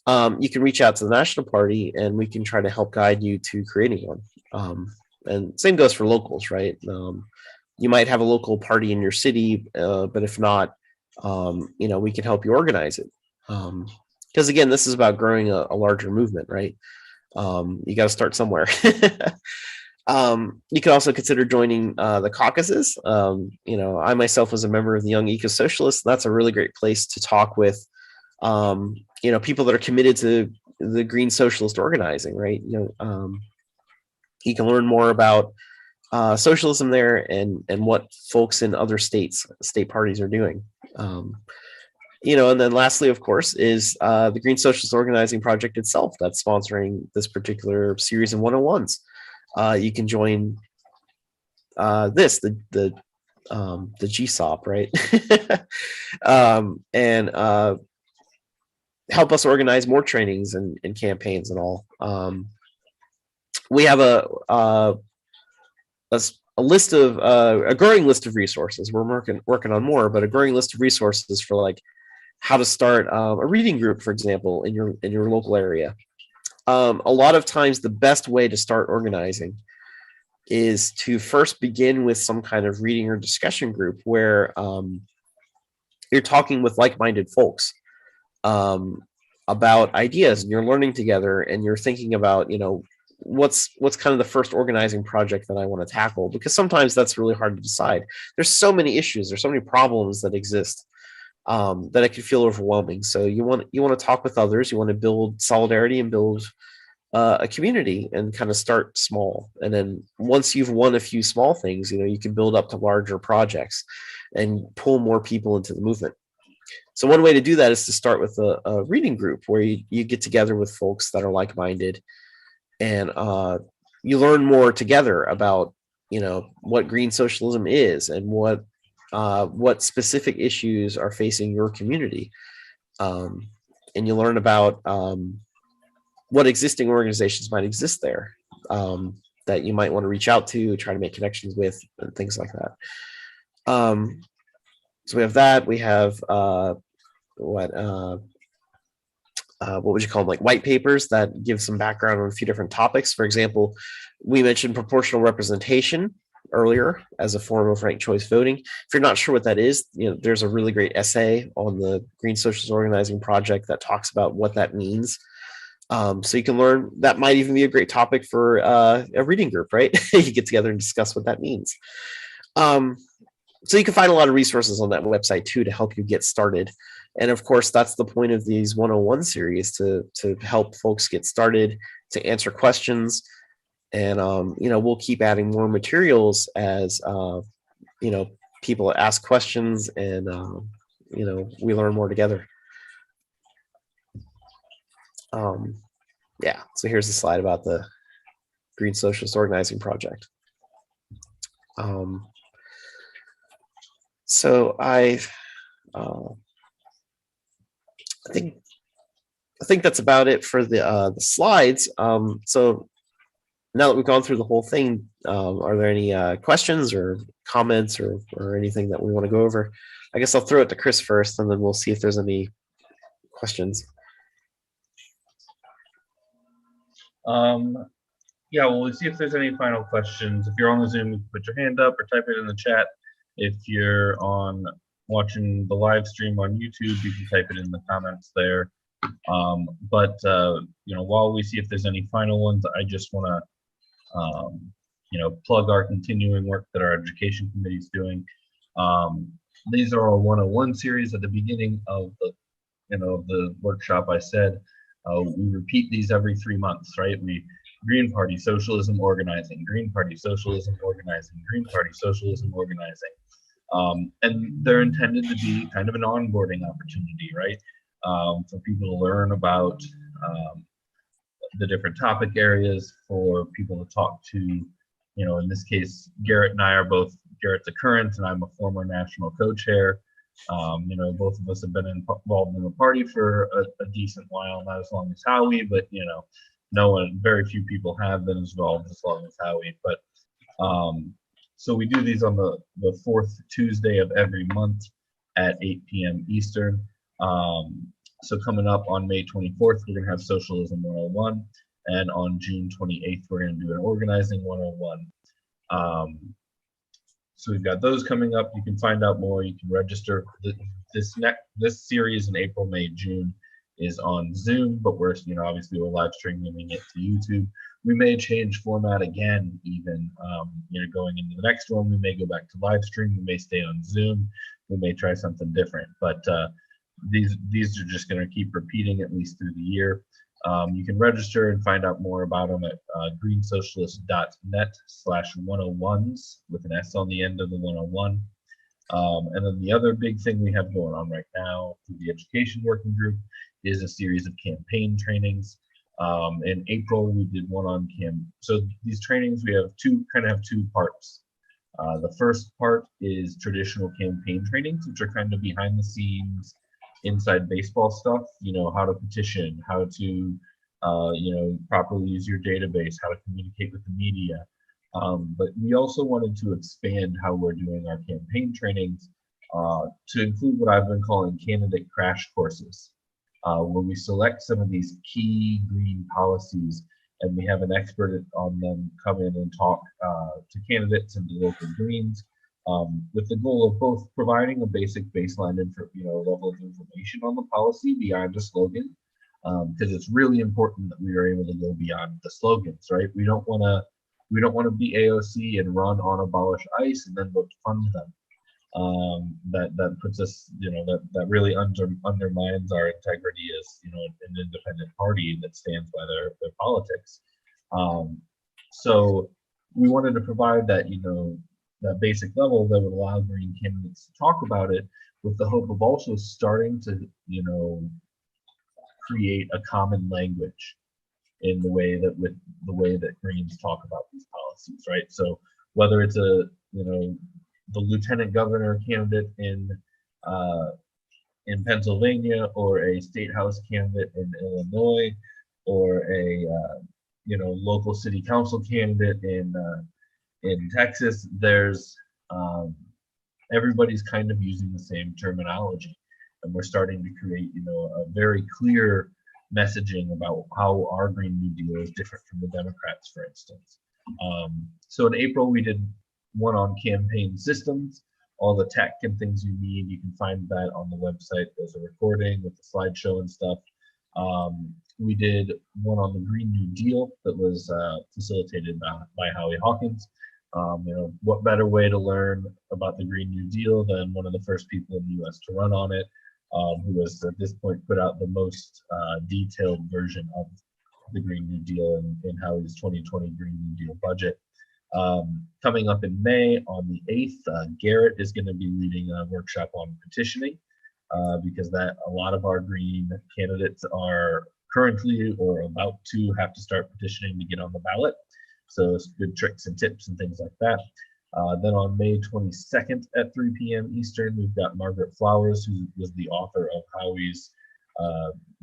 you can reach out to the national party and we can try to help guide you to creating one. And same goes for locals, right? You might have a local party in your city, but if not, we can help you organize it. Because again, this is about growing a larger movement, right? You got to start somewhere. You can also consider joining the caucuses. I myself was a member of the Young Eco-Socialist. That's a really great place to talk with, people that are committed to the green socialist organizing, right? You can learn more about socialism there and what folks in other state parties are doing. And then lastly, of course, is the Green Socialist Organizing Project itself that's sponsoring this particular series of 101s. You can join the GSOP, right? And help us organize more trainings and campaigns and all. We have a list of a growing list of resources. We're working on more, but a growing list of resources for like how to start a reading group, for example, in your local area. A lot of times the best way to start organizing is to first begin with some kind of reading or discussion group where you're talking with like-minded folks about ideas, and you're learning together, and you're thinking about, what's kind of the first organizing project that I want to tackle, because sometimes that's really hard to decide. There's so many issues, there's so many problems that exist that it can feel overwhelming. So you want to talk with others, you want to build solidarity and build a community and kind of start small. And then once you've won a few small things, you can build up to larger projects and pull more people into the movement. So one way to do that is to start with a reading group where you get together with folks that are like-minded, and you learn more together about, what green socialism is and what specific issues are facing your community. And you learn about what existing organizations might exist there that you might want to reach out to, try to make connections with, and things like that. So we have that. We have what would you call them, like white papers that give some background on a few different topics. For example, we mentioned proportional representation earlier as a form of ranked choice voting. If you're not sure what that is, there's a really great essay on the Green Socialist Organizing Project that talks about what that means. So you can learn. That might even be a great topic for a reading group, right? You get together and discuss what that means. So you can find a lot of resources on that website too to help you get started. And of course, that's the point of these 101 series, to help folks get started, to answer questions. And, we'll keep adding more materials as, people ask questions, and, we learn more together. Yeah, so here's the slide about the Green Socialist Organizing Project. So I think that's about it for the slides. So now that we've gone through the whole thing, are there any questions or comments or anything that we want to go over? I guess I'll throw it to Chris first, and then we'll see if there's any questions. Yeah, well, we'll see if there's any final questions. If you're on the Zoom, you can put your hand up or type it in the chat. If you're watching the live stream on YouTube, you can type it in the comments there. But while we see if there's any final ones, I just want to plug our continuing work that our education committee is doing. These are our 101 series. At the beginning of the workshop, I said we repeat these every 3 months, right? Green Party Socialism Organizing, Green Party Socialism Organizing, Green Party Socialism Organizing. And they're intended to be kind of an onboarding opportunity, right? For people to learn about the different topic areas for people to talk to. You know, in this case, Garrett and I are both, Garrett's a current and I'm a former national co-chair. You know, both of us have been involved in the party for a decent while, not as long as Howie, but you know, very few people have been involved as long as Howie. But so we do these on the fourth Tuesday of every month at 8 p.m. Eastern. So coming up on May 24th, we're gonna have Socialism 101, and on June 28th, we're gonna do an Organizing 101. So we've got those coming up. You can find out more. You can register. This series in April, May, June is on Zoom, but we're, you know, obviously we're live streaming it to YouTube. We may change format again, even, you know, going into the next one. We may go back to live stream. We may stay on Zoom. We may try something different, but these are just going to keep repeating at least through the year. You can register and find out more about them at greensocialist.net/101s with an S on the end of the 101. And then the other big thing we have going on right now through the education working group is a series of campaign trainings. In April, we did one on so these trainings, we have two parts. The first part is traditional campaign trainings, which are kind of behind the scenes, inside baseball stuff, you know, how to petition, how to, you know, properly use your database, how to communicate with the media. But we also wanted to expand how we're doing our campaign trainings to include what I've been calling candidate crash courses, where we select some of these key green policies and we have an expert on them come in and talk to candidates and to local Greens, with the goal of both providing a basic baseline level of information on the policy beyond a slogan, because it's really important that we are able to go beyond the slogans, right? We don't want to be AOC and run on abolish ICE and then vote to fund them. That puts us, you know, that really undermines our integrity as, you know, an independent party that stands by their politics. So we wanted to provide that, you know, that basic level that would allow Green candidates to talk about it, with the hope of also starting to, you know, create a common language in the way that Greens talk about these policies, right? So whether it's the lieutenant governor candidate in Pennsylvania, or a state house candidate in Illinois, or a local city council candidate in Texas, there's everybody's kind of using the same terminology, and we're starting to create, you know, a very clear messaging about how our Green New Deal is different from the Democrats, for instance. So in April, we did one on campaign systems, all the tech and things you need. You can find that on the website. There's a recording with the slideshow and stuff. We did one on the Green New Deal that was facilitated by Howie Hawkins. You know, what better way to learn about the Green New Deal than one of the first people in the US to run on it, who has at this point put out the most detailed version of the Green New Deal in Howie's 2020 Green New Deal budget. Coming up in May on the 8th, Garrett is going to be leading a workshop on petitioning, because a lot of our Green candidates are currently or about to have to start petitioning to get on the ballot. So it's good tricks and tips and things like that. Then on May 22nd at 3 p.m. Eastern, we've got Margaret Flowers, who was the author of Howie's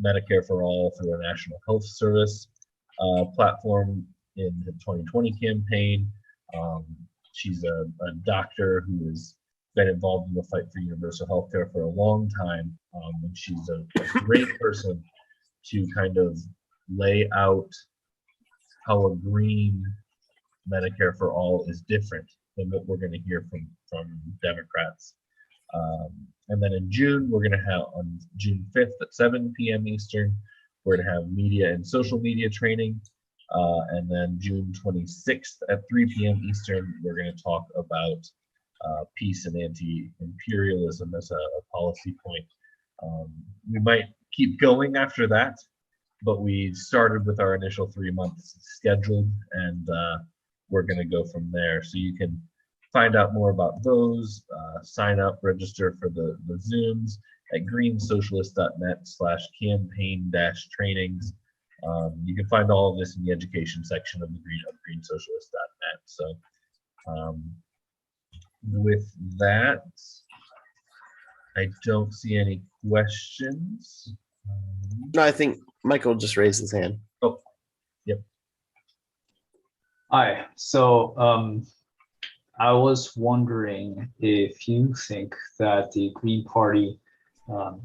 Medicare for All through a National Health Service platform in the 2020 campaign. She's a doctor who has been involved in the fight for universal health care for a long time. And she's a great person to kind of lay out how a green Medicare for all is different than what we're going to hear from Democrats. And then in June, we're going to have, on June 5th at 7 p.m. Eastern, we're going to have media and social media training. And then June 26th at 3 p.m. Eastern, we're going to talk about peace and anti-imperialism as a policy point. We might keep going after that, but we started with our initial 3 months scheduled, and we're going to go from there. So you can find out more about those, sign up, register for the Zooms at greensocialist.net/campaign-trainings. You can find all of this in the education section of the greensocialist.net. So with that, I don't see any questions. No, I think Michael just raised his hand. Oh, yep. Hi. So I was wondering if you think that the Green Party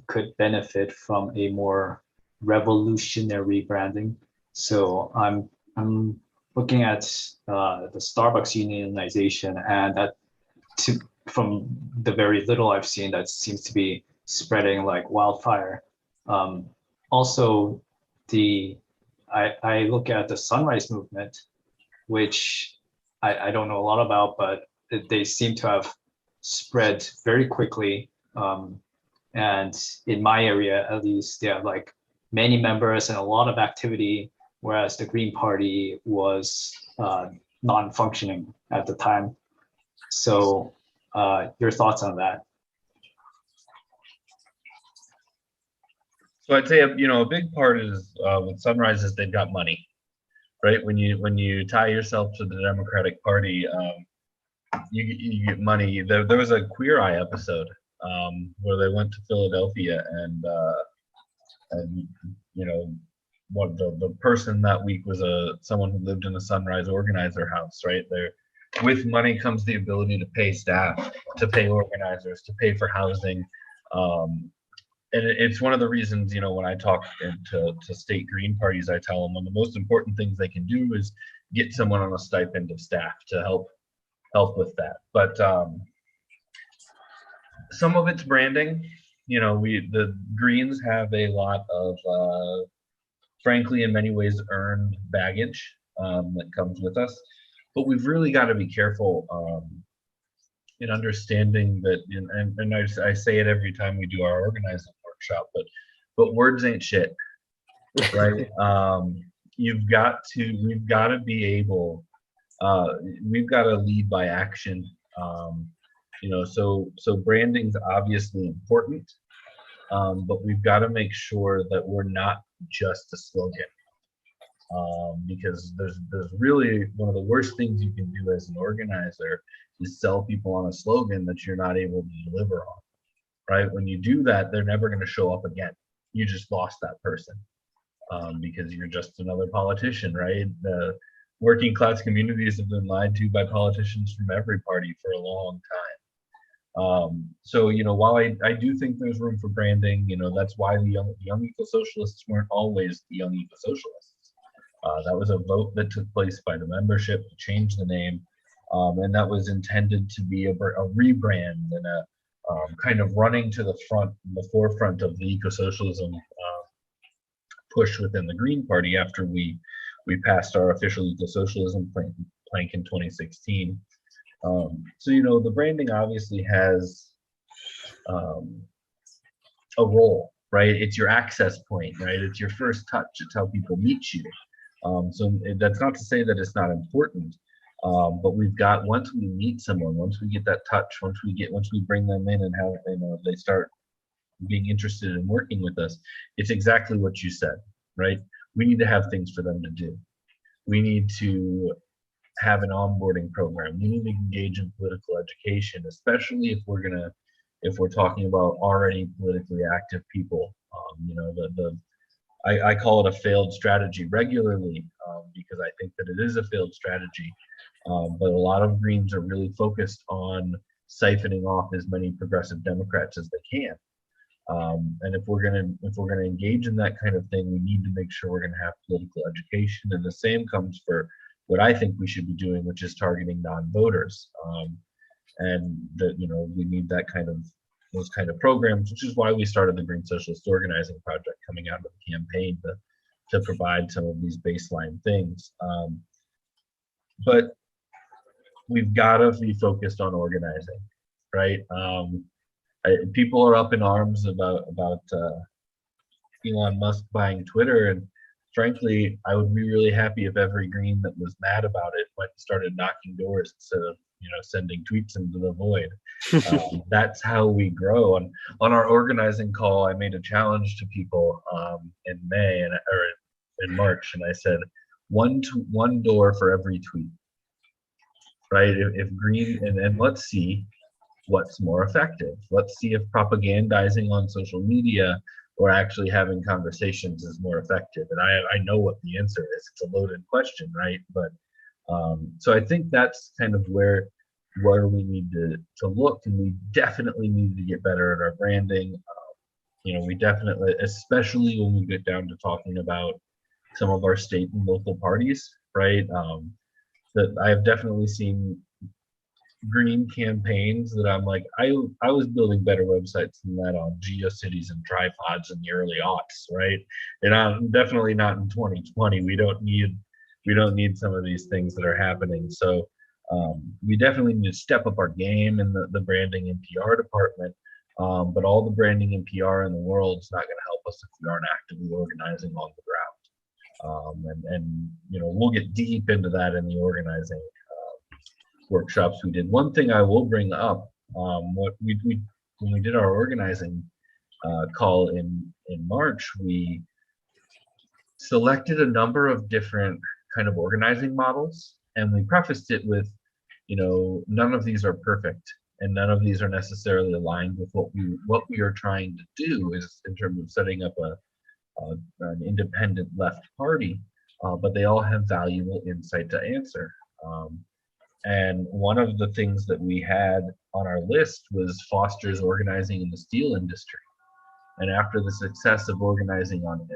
could benefit from a more revolutionary branding. So I'm looking at the Starbucks unionization, and from the very little I've seen, that seems to be spreading like wildfire. Also, I look at the Sunrise Movement, which I don't know a lot about, but they seem to have spread very quickly. And in my area, at least, they have like many members and a lot of activity, whereas the Green Party was non-functioning at the time. So your thoughts on that? So I'd say, you know, a big part is with Sunrise is they've got money, right? When you tie yourself to the Democratic Party, you get money. There was a Queer Eye episode where they went to Philadelphia, and you know, what the person that week was someone who lived in a Sunrise organizer house, right? There, with money comes the ability to pay staff, to pay organizers, to pay for housing. And it's one of the reasons, you know, when I talk to state Green parties, I tell them one of the most important things they can do is get someone on a stipend of staff to help with that. But some of it's branding. You know, the Greens have a lot of, frankly, in many ways, earned baggage that comes with us. But we've really got to be careful in understanding that, and I say it every time we do our organizing workshop, but words ain't shit, right? We've got to be able, we've got to lead by action. You know, so branding's obviously important, but we've got to make sure that we're not just a slogan. Because there's really one of the worst things you can do as an organizer is sell people on a slogan that you're not able to deliver on, right? When you do that, they're never going to show up again. You just lost that person because you're just another politician, right? The working class communities have been lied to by politicians from every party for a long time. So, you know, while I do think there's room for branding, you know, that's why the young eco-socialists weren't always the young eco-socialists. That was a vote that took place by the membership to change the name, and that was intended to be a rebrand and a kind of running to the forefront of the eco-socialism push within the Green Party after we passed our official eco-socialism plank in 2016. So, you know, the branding obviously has a role, right? It's your access point, right? It's your first touch. It's how people meet you. So that's not to say that it's not important, but we've got, once we meet someone, once we get that touch, once we bring them in and have, you know, they start being interested in working with us, it's exactly what you said, right? We need to have things for them to do. We need to have an onboarding program. We need to engage in political education, especially if we're talking about already politically active people. You know, I call it a failed strategy regularly because I think that it is a failed strategy. But a lot of Greens are really focused on siphoning off as many progressive Democrats as they can. And if we're gonna engage in that kind of thing, we need to make sure we're gonna have political education. And the same comes for what I think we should be doing, which is targeting non-voters. And that, you know, we need those kind of programs, which is why we started the Green Socialist Organizing Project coming out of the campaign to provide some of these baseline things. But we've got to be focused on organizing, right? People are up in arms about Elon Musk buying Twitter, and frankly, I would be really happy if every Green that was mad about it went and started knocking doors instead of, you know, sending tweets into the void. That's how we grow. On our organizing call, I made a challenge to people in May, or in March, and I said one door for every tweet, right? If Green, and let's see what's more effective. Let's see if propagandizing on social media or actually having conversations is more effective. And I know what the answer is. It's a loaded question, right? But so I think that's kind of where we need to look, and we definitely need to get better at our branding. We definitely, especially when we get down to talking about some of our state and local parties, right? That I have definitely seen Green campaigns that I'm like, I was building better websites than that on GeoCities and tripods in the early aughts, right? And I'm definitely not in 2020. We don't need some of these things that are happening. So we definitely need to step up our game in the branding and PR department. But all the branding and PR in the world is not going to help us if we aren't actively organizing on the ground. And we'll get deep into that in the organizing workshops we did. One thing I will bring up, what when we did our organizing call in March, we selected a number of different kind of organizing models, and we prefaced it with, none of these are perfect, and none of these are necessarily aligned with what we are trying to do is in terms of setting up an independent left party, but they all have valuable insight to answer. And one of the things that we had on our list was Foster's organizing in the steel industry. And after the success of organizing on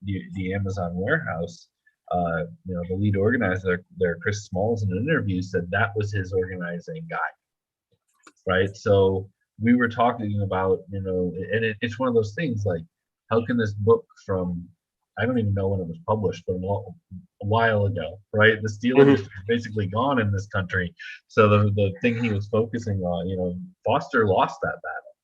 the Amazon warehouse, the lead organizer there, Chris Smalls, in an interview said that was his organizing guy, right? So we were talking about, and it's one of those things like, how can this book from, I don't even know when it was published, but a while ago, right? The steel industry is basically gone in this country. So the thing he was focusing on, Foster lost that battle,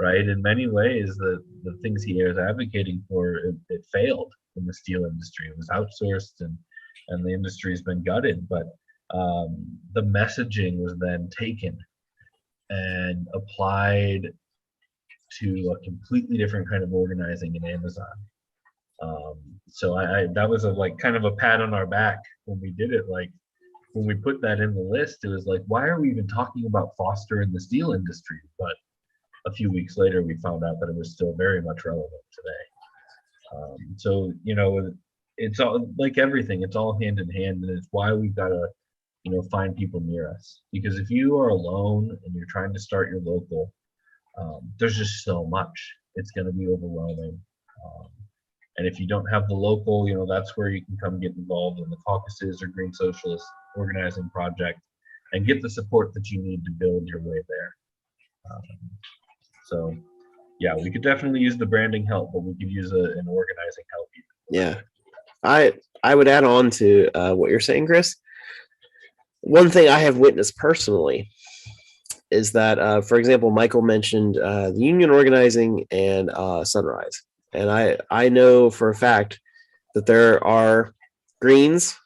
right? In many ways, the things he was advocating for, it failed in the steel industry. It was outsourced, and the industry's been gutted. But the messaging was then taken and applied to a completely different kind of organizing in Amazon. So that was kind of a pat on our back when we did it. Like when we put that in the list, it was like, why are we even talking about Foster in the steel industry? But a few weeks later, we found out that it was still very much relevant today. So it's all like everything. It's all hand in hand, and it's why we've got to find people near us. Because if you are alone and you're trying to start your local, there's just so much. It's going to be overwhelming. And if you don't have the local, that's where you can come get involved in the caucuses or Green Socialist organizing project and get the support that you need to build your way there. So, yeah, we could definitely use the branding help, but we could use an organizing help. Yeah, I would add on to what you're saying, Chris. One thing I have witnessed personally is that, for example, Michael mentioned the union organizing and Sunrise. And I know for a fact that there are Greens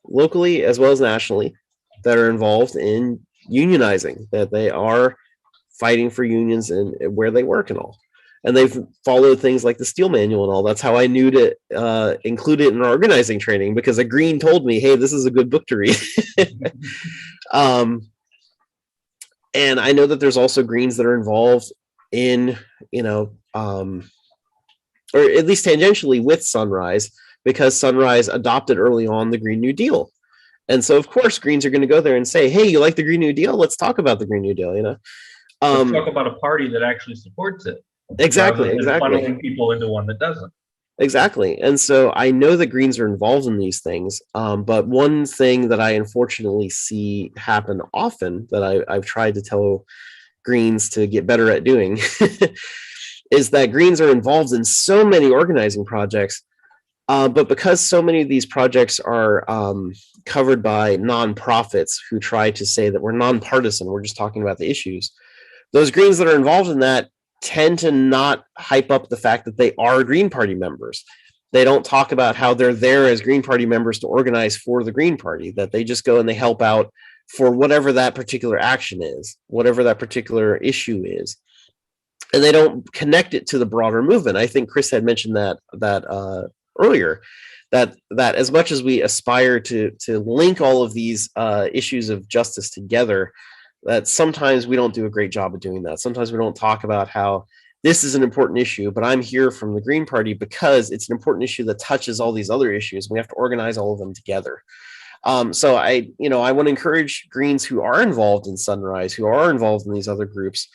locally as well as nationally that are involved in unionizing, that they are fighting for unions and where they work and all. And they've followed things like the Steel Manual and all. That's how I knew to include it in our organizing training, because a Green told me, hey, this is a good book to read. And I know that there's also Greens that are involved in, or at least tangentially with Sunrise, because Sunrise adopted early on the Green New Deal. And so, of course, Greens are going to go there and say, hey, you like the Green New Deal? Let's talk about the Green New Deal, Let's talk about a party that actually supports it. Exactly. Funneling people into one that doesn't. Exactly. And so I know that Greens are involved in these things. But one thing that I unfortunately see happen often, that I've tried to tell Greens to get better at doing, is that Greens are involved in so many organizing projects, but because so many of these projects are covered by nonprofits who try to say that we're nonpartisan, we're just talking about the issues, those Greens that are involved in that tend to not hype up the fact that they are Green Party members. They don't talk about how they're there as Green Party members to organize for the Green Party, that they just go and they help out for whatever that particular action is, whatever that particular issue is. And they don't connect it to the broader movement. I think Chris had mentioned that earlier, that as much as we aspire to link all of these issues of justice together, that sometimes we don't do a great job of doing that. Sometimes we don't talk about how this is an important issue, but I'm here from the Green Party because it's an important issue that touches all these other issues. We have to organize all of them together. So I want to encourage Greens who are involved in Sunrise, who are involved in these other groups,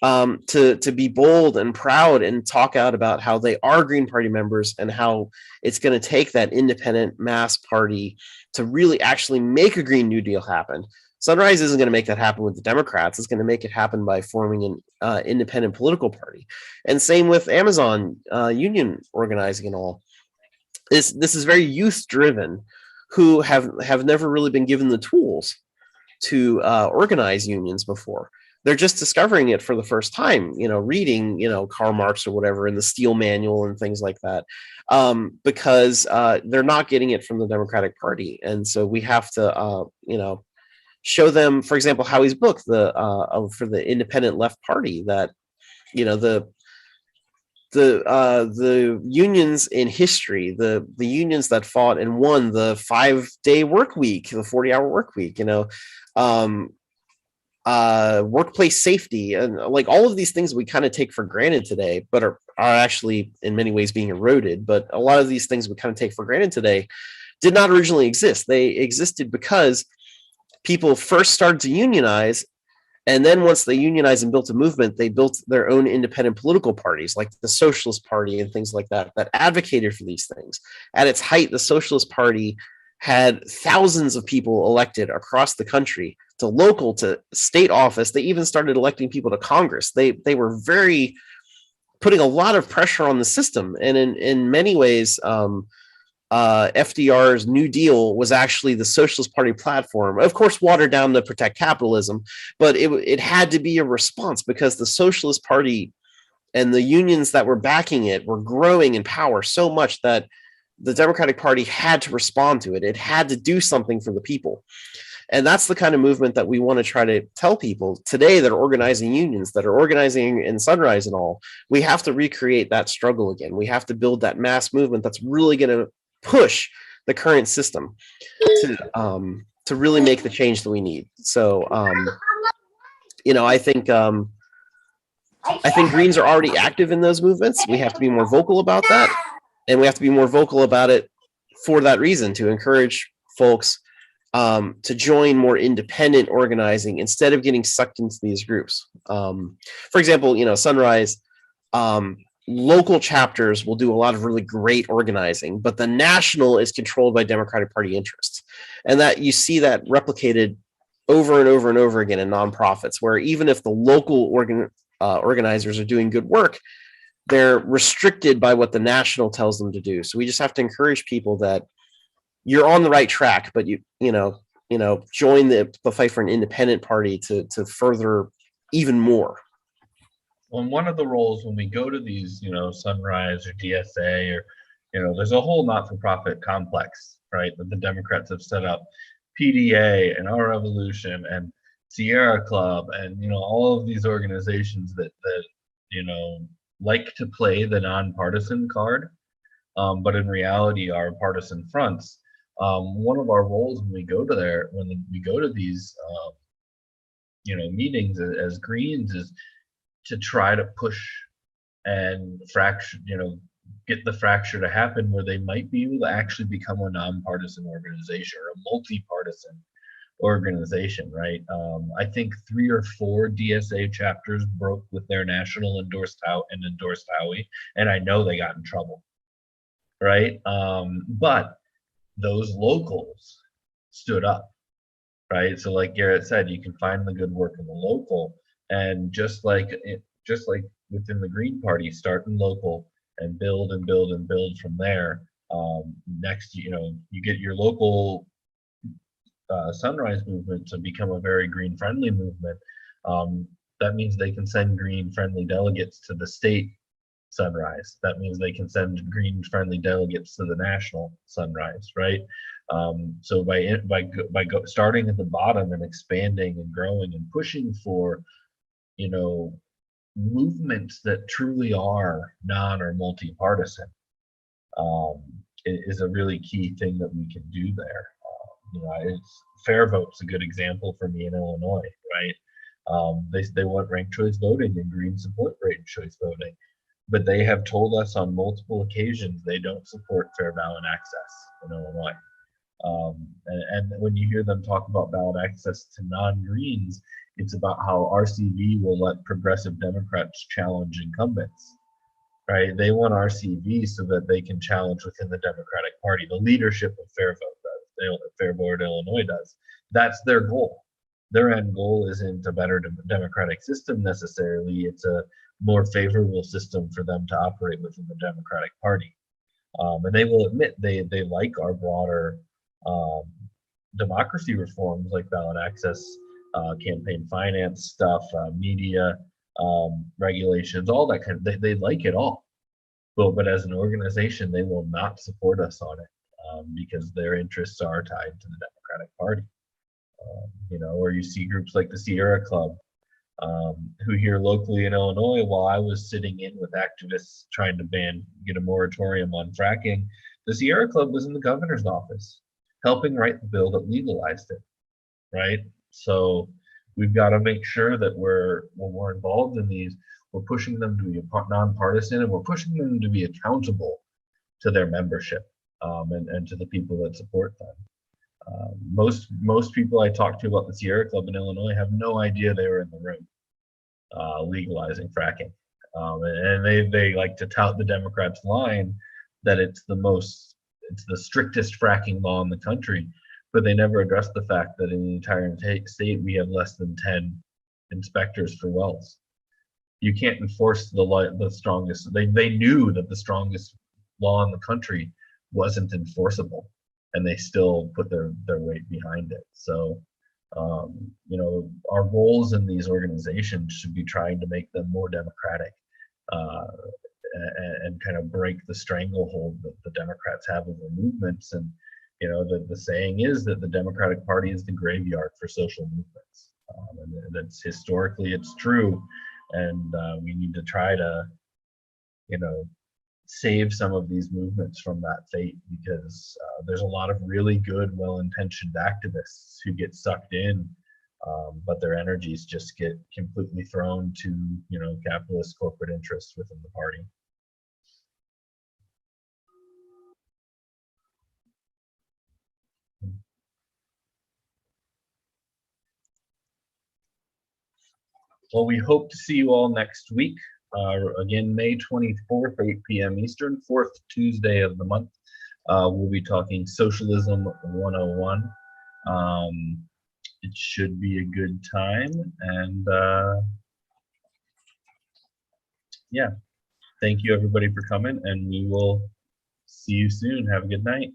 to be bold and proud and talk out about how they are Green Party members and how it's going to take that independent mass party to really actually make a Green New Deal happen. Sunrise isn't going to make that happen with the Democrats. It's going to make it happen by forming an independent political party. And same with Amazon union organizing and all. This is very youth driven, who have never really been given the tools to organize unions before. They're just discovering it for the first time, reading, Karl Marx or whatever in the Steel Manual and things like that, because they're not getting it from the Democratic Party. And so we have to, show them, for example, Howie's book, for the Independent Left Party, that, the unions in history, the unions that fought and won the 5-day work week, the 40-hour work week, workplace safety, and like all of these things we kind of take for granted today, but are actually in many ways being eroded. But a lot of these things we kind of take for granted today did not originally exist. They existed because people first started to unionize. And then once they unionized and built a movement, they built their own independent political parties, like the Socialist Party and things like that, that advocated for these things. At its height, the Socialist Party had thousands of people elected across the country, to local, to state office. They even started electing people to Congress. They were very putting a lot of pressure on the system. And in many ways, FDR's New Deal was actually the Socialist Party platform, of course, watered down to protect capitalism, but it had to be a response because the Socialist Party and the unions that were backing it were growing in power so much that the Democratic Party had to respond to it. It had to do something for the people. And that's the kind of movement that we want to try to tell people today that are organizing unions, that are organizing in Sunrise and all. We have to recreate that struggle again. We have to build that mass movement that's really going to push the current system to really make the change that we need. So, I think Greens are already active in those movements. We have to be more vocal about that, and we have to be more vocal about it for that reason, to encourage folks to join more independent organizing instead of getting sucked into these groups. For example, Sunrise, local chapters will do a lot of really great organizing, but the national is controlled by Democratic Party interests. And that you see that replicated over and over and over again in nonprofits, where even if the local organizers are doing good work, they're restricted by what the national tells them to do. So we just have to encourage people that you're on the right track, but you join the fight for an independent party to further even more. Well, one of the roles when we go to these, Sunrise or DSA or, there's a whole not-for-profit complex, right, that the Democrats have set up, PDA and Our Revolution and Sierra Club and, all of these organizations that like to play the nonpartisan card, but in reality are partisan fronts. One of our roles when we go to these, meetings as Greens is to try to push and fracture, get the fracture to happen where they might be able to actually become a nonpartisan organization or a multi-partisan organization, right? I think 3 or 4 DSA chapters broke with their national endorsed Howie, and I know they got in trouble, right? But those locals stood up, right? So like Garrett said, you can find the good work in the local, and just like within the Green Party, start in local and build and build and build from there. Next, you get your local Sunrise movement to become a very green friendly movement. That means they can send green friendly delegates to the state Sunrise. That means they can send green friendly delegates to the national Sunrise, right? So by starting at the bottom and expanding and growing and pushing for, movements that truly are non or multi-partisan, is a really key thing that we can do there. Fair vote's a good example for me in Illinois, right? They want ranked choice voting, and Greens support ranked choice voting, but they have told us on multiple occasions they don't support fair ballot access in Illinois. And when you hear them talk about ballot access to non-Greens, it's about how RCV will let progressive Democrats challenge incumbents, right? They want RCV so that they can challenge within the Democratic Party. The leadership of Fair Vote does. Fair Vote Illinois does. That's their goal. Their end goal isn't a better democratic system necessarily. It's a more favorable system for them to operate within the Democratic Party. And they will admit they like our broader democracy reforms like ballot access, campaign finance stuff, media regulations, all that kind of. They like it all, but as an organization, they will not support us on it because their interests are tied to the Democratic Party. Or you see groups like the Sierra Club, who here locally in Illinois, while I was sitting in with activists trying to get a moratorium on fracking, the Sierra Club was in the governor's office helping write the bill that legalized it, right? So we've got to make sure that when we're involved in these, we're pushing them to be nonpartisan, and we're pushing them to be accountable to their membership and to the people that support them. Most people I talk to about the Sierra Club in Illinois have no idea they were in the room legalizing fracking, and they like to tout the Democrats' line that it's the strictest fracking law in the country, but they never address the fact that in the entire state we have less than 10 inspectors for wells. You can't enforce the strongest. They knew that the strongest law in the country wasn't enforceable, and they still put their weight behind it. So, our goals in these organizations should be trying to make them more democratic and kind of break the stranglehold that the Democrats have over movements. And, the saying is that the Democratic Party is the graveyard for social movements. And that's historically, it's true. And we need to try to, save some of these movements from that fate, because there's a lot of really good, well-intentioned activists who get sucked in, but their energies just get completely thrown to, capitalist corporate interests within the party. Well, we hope to see you all next week. Again, May 24th, 8 p.m. Eastern, fourth Tuesday of the month. We'll be talking Socialism 101. It should be a good time. And yeah, thank you everybody for coming, and we will see you soon. Have a good night.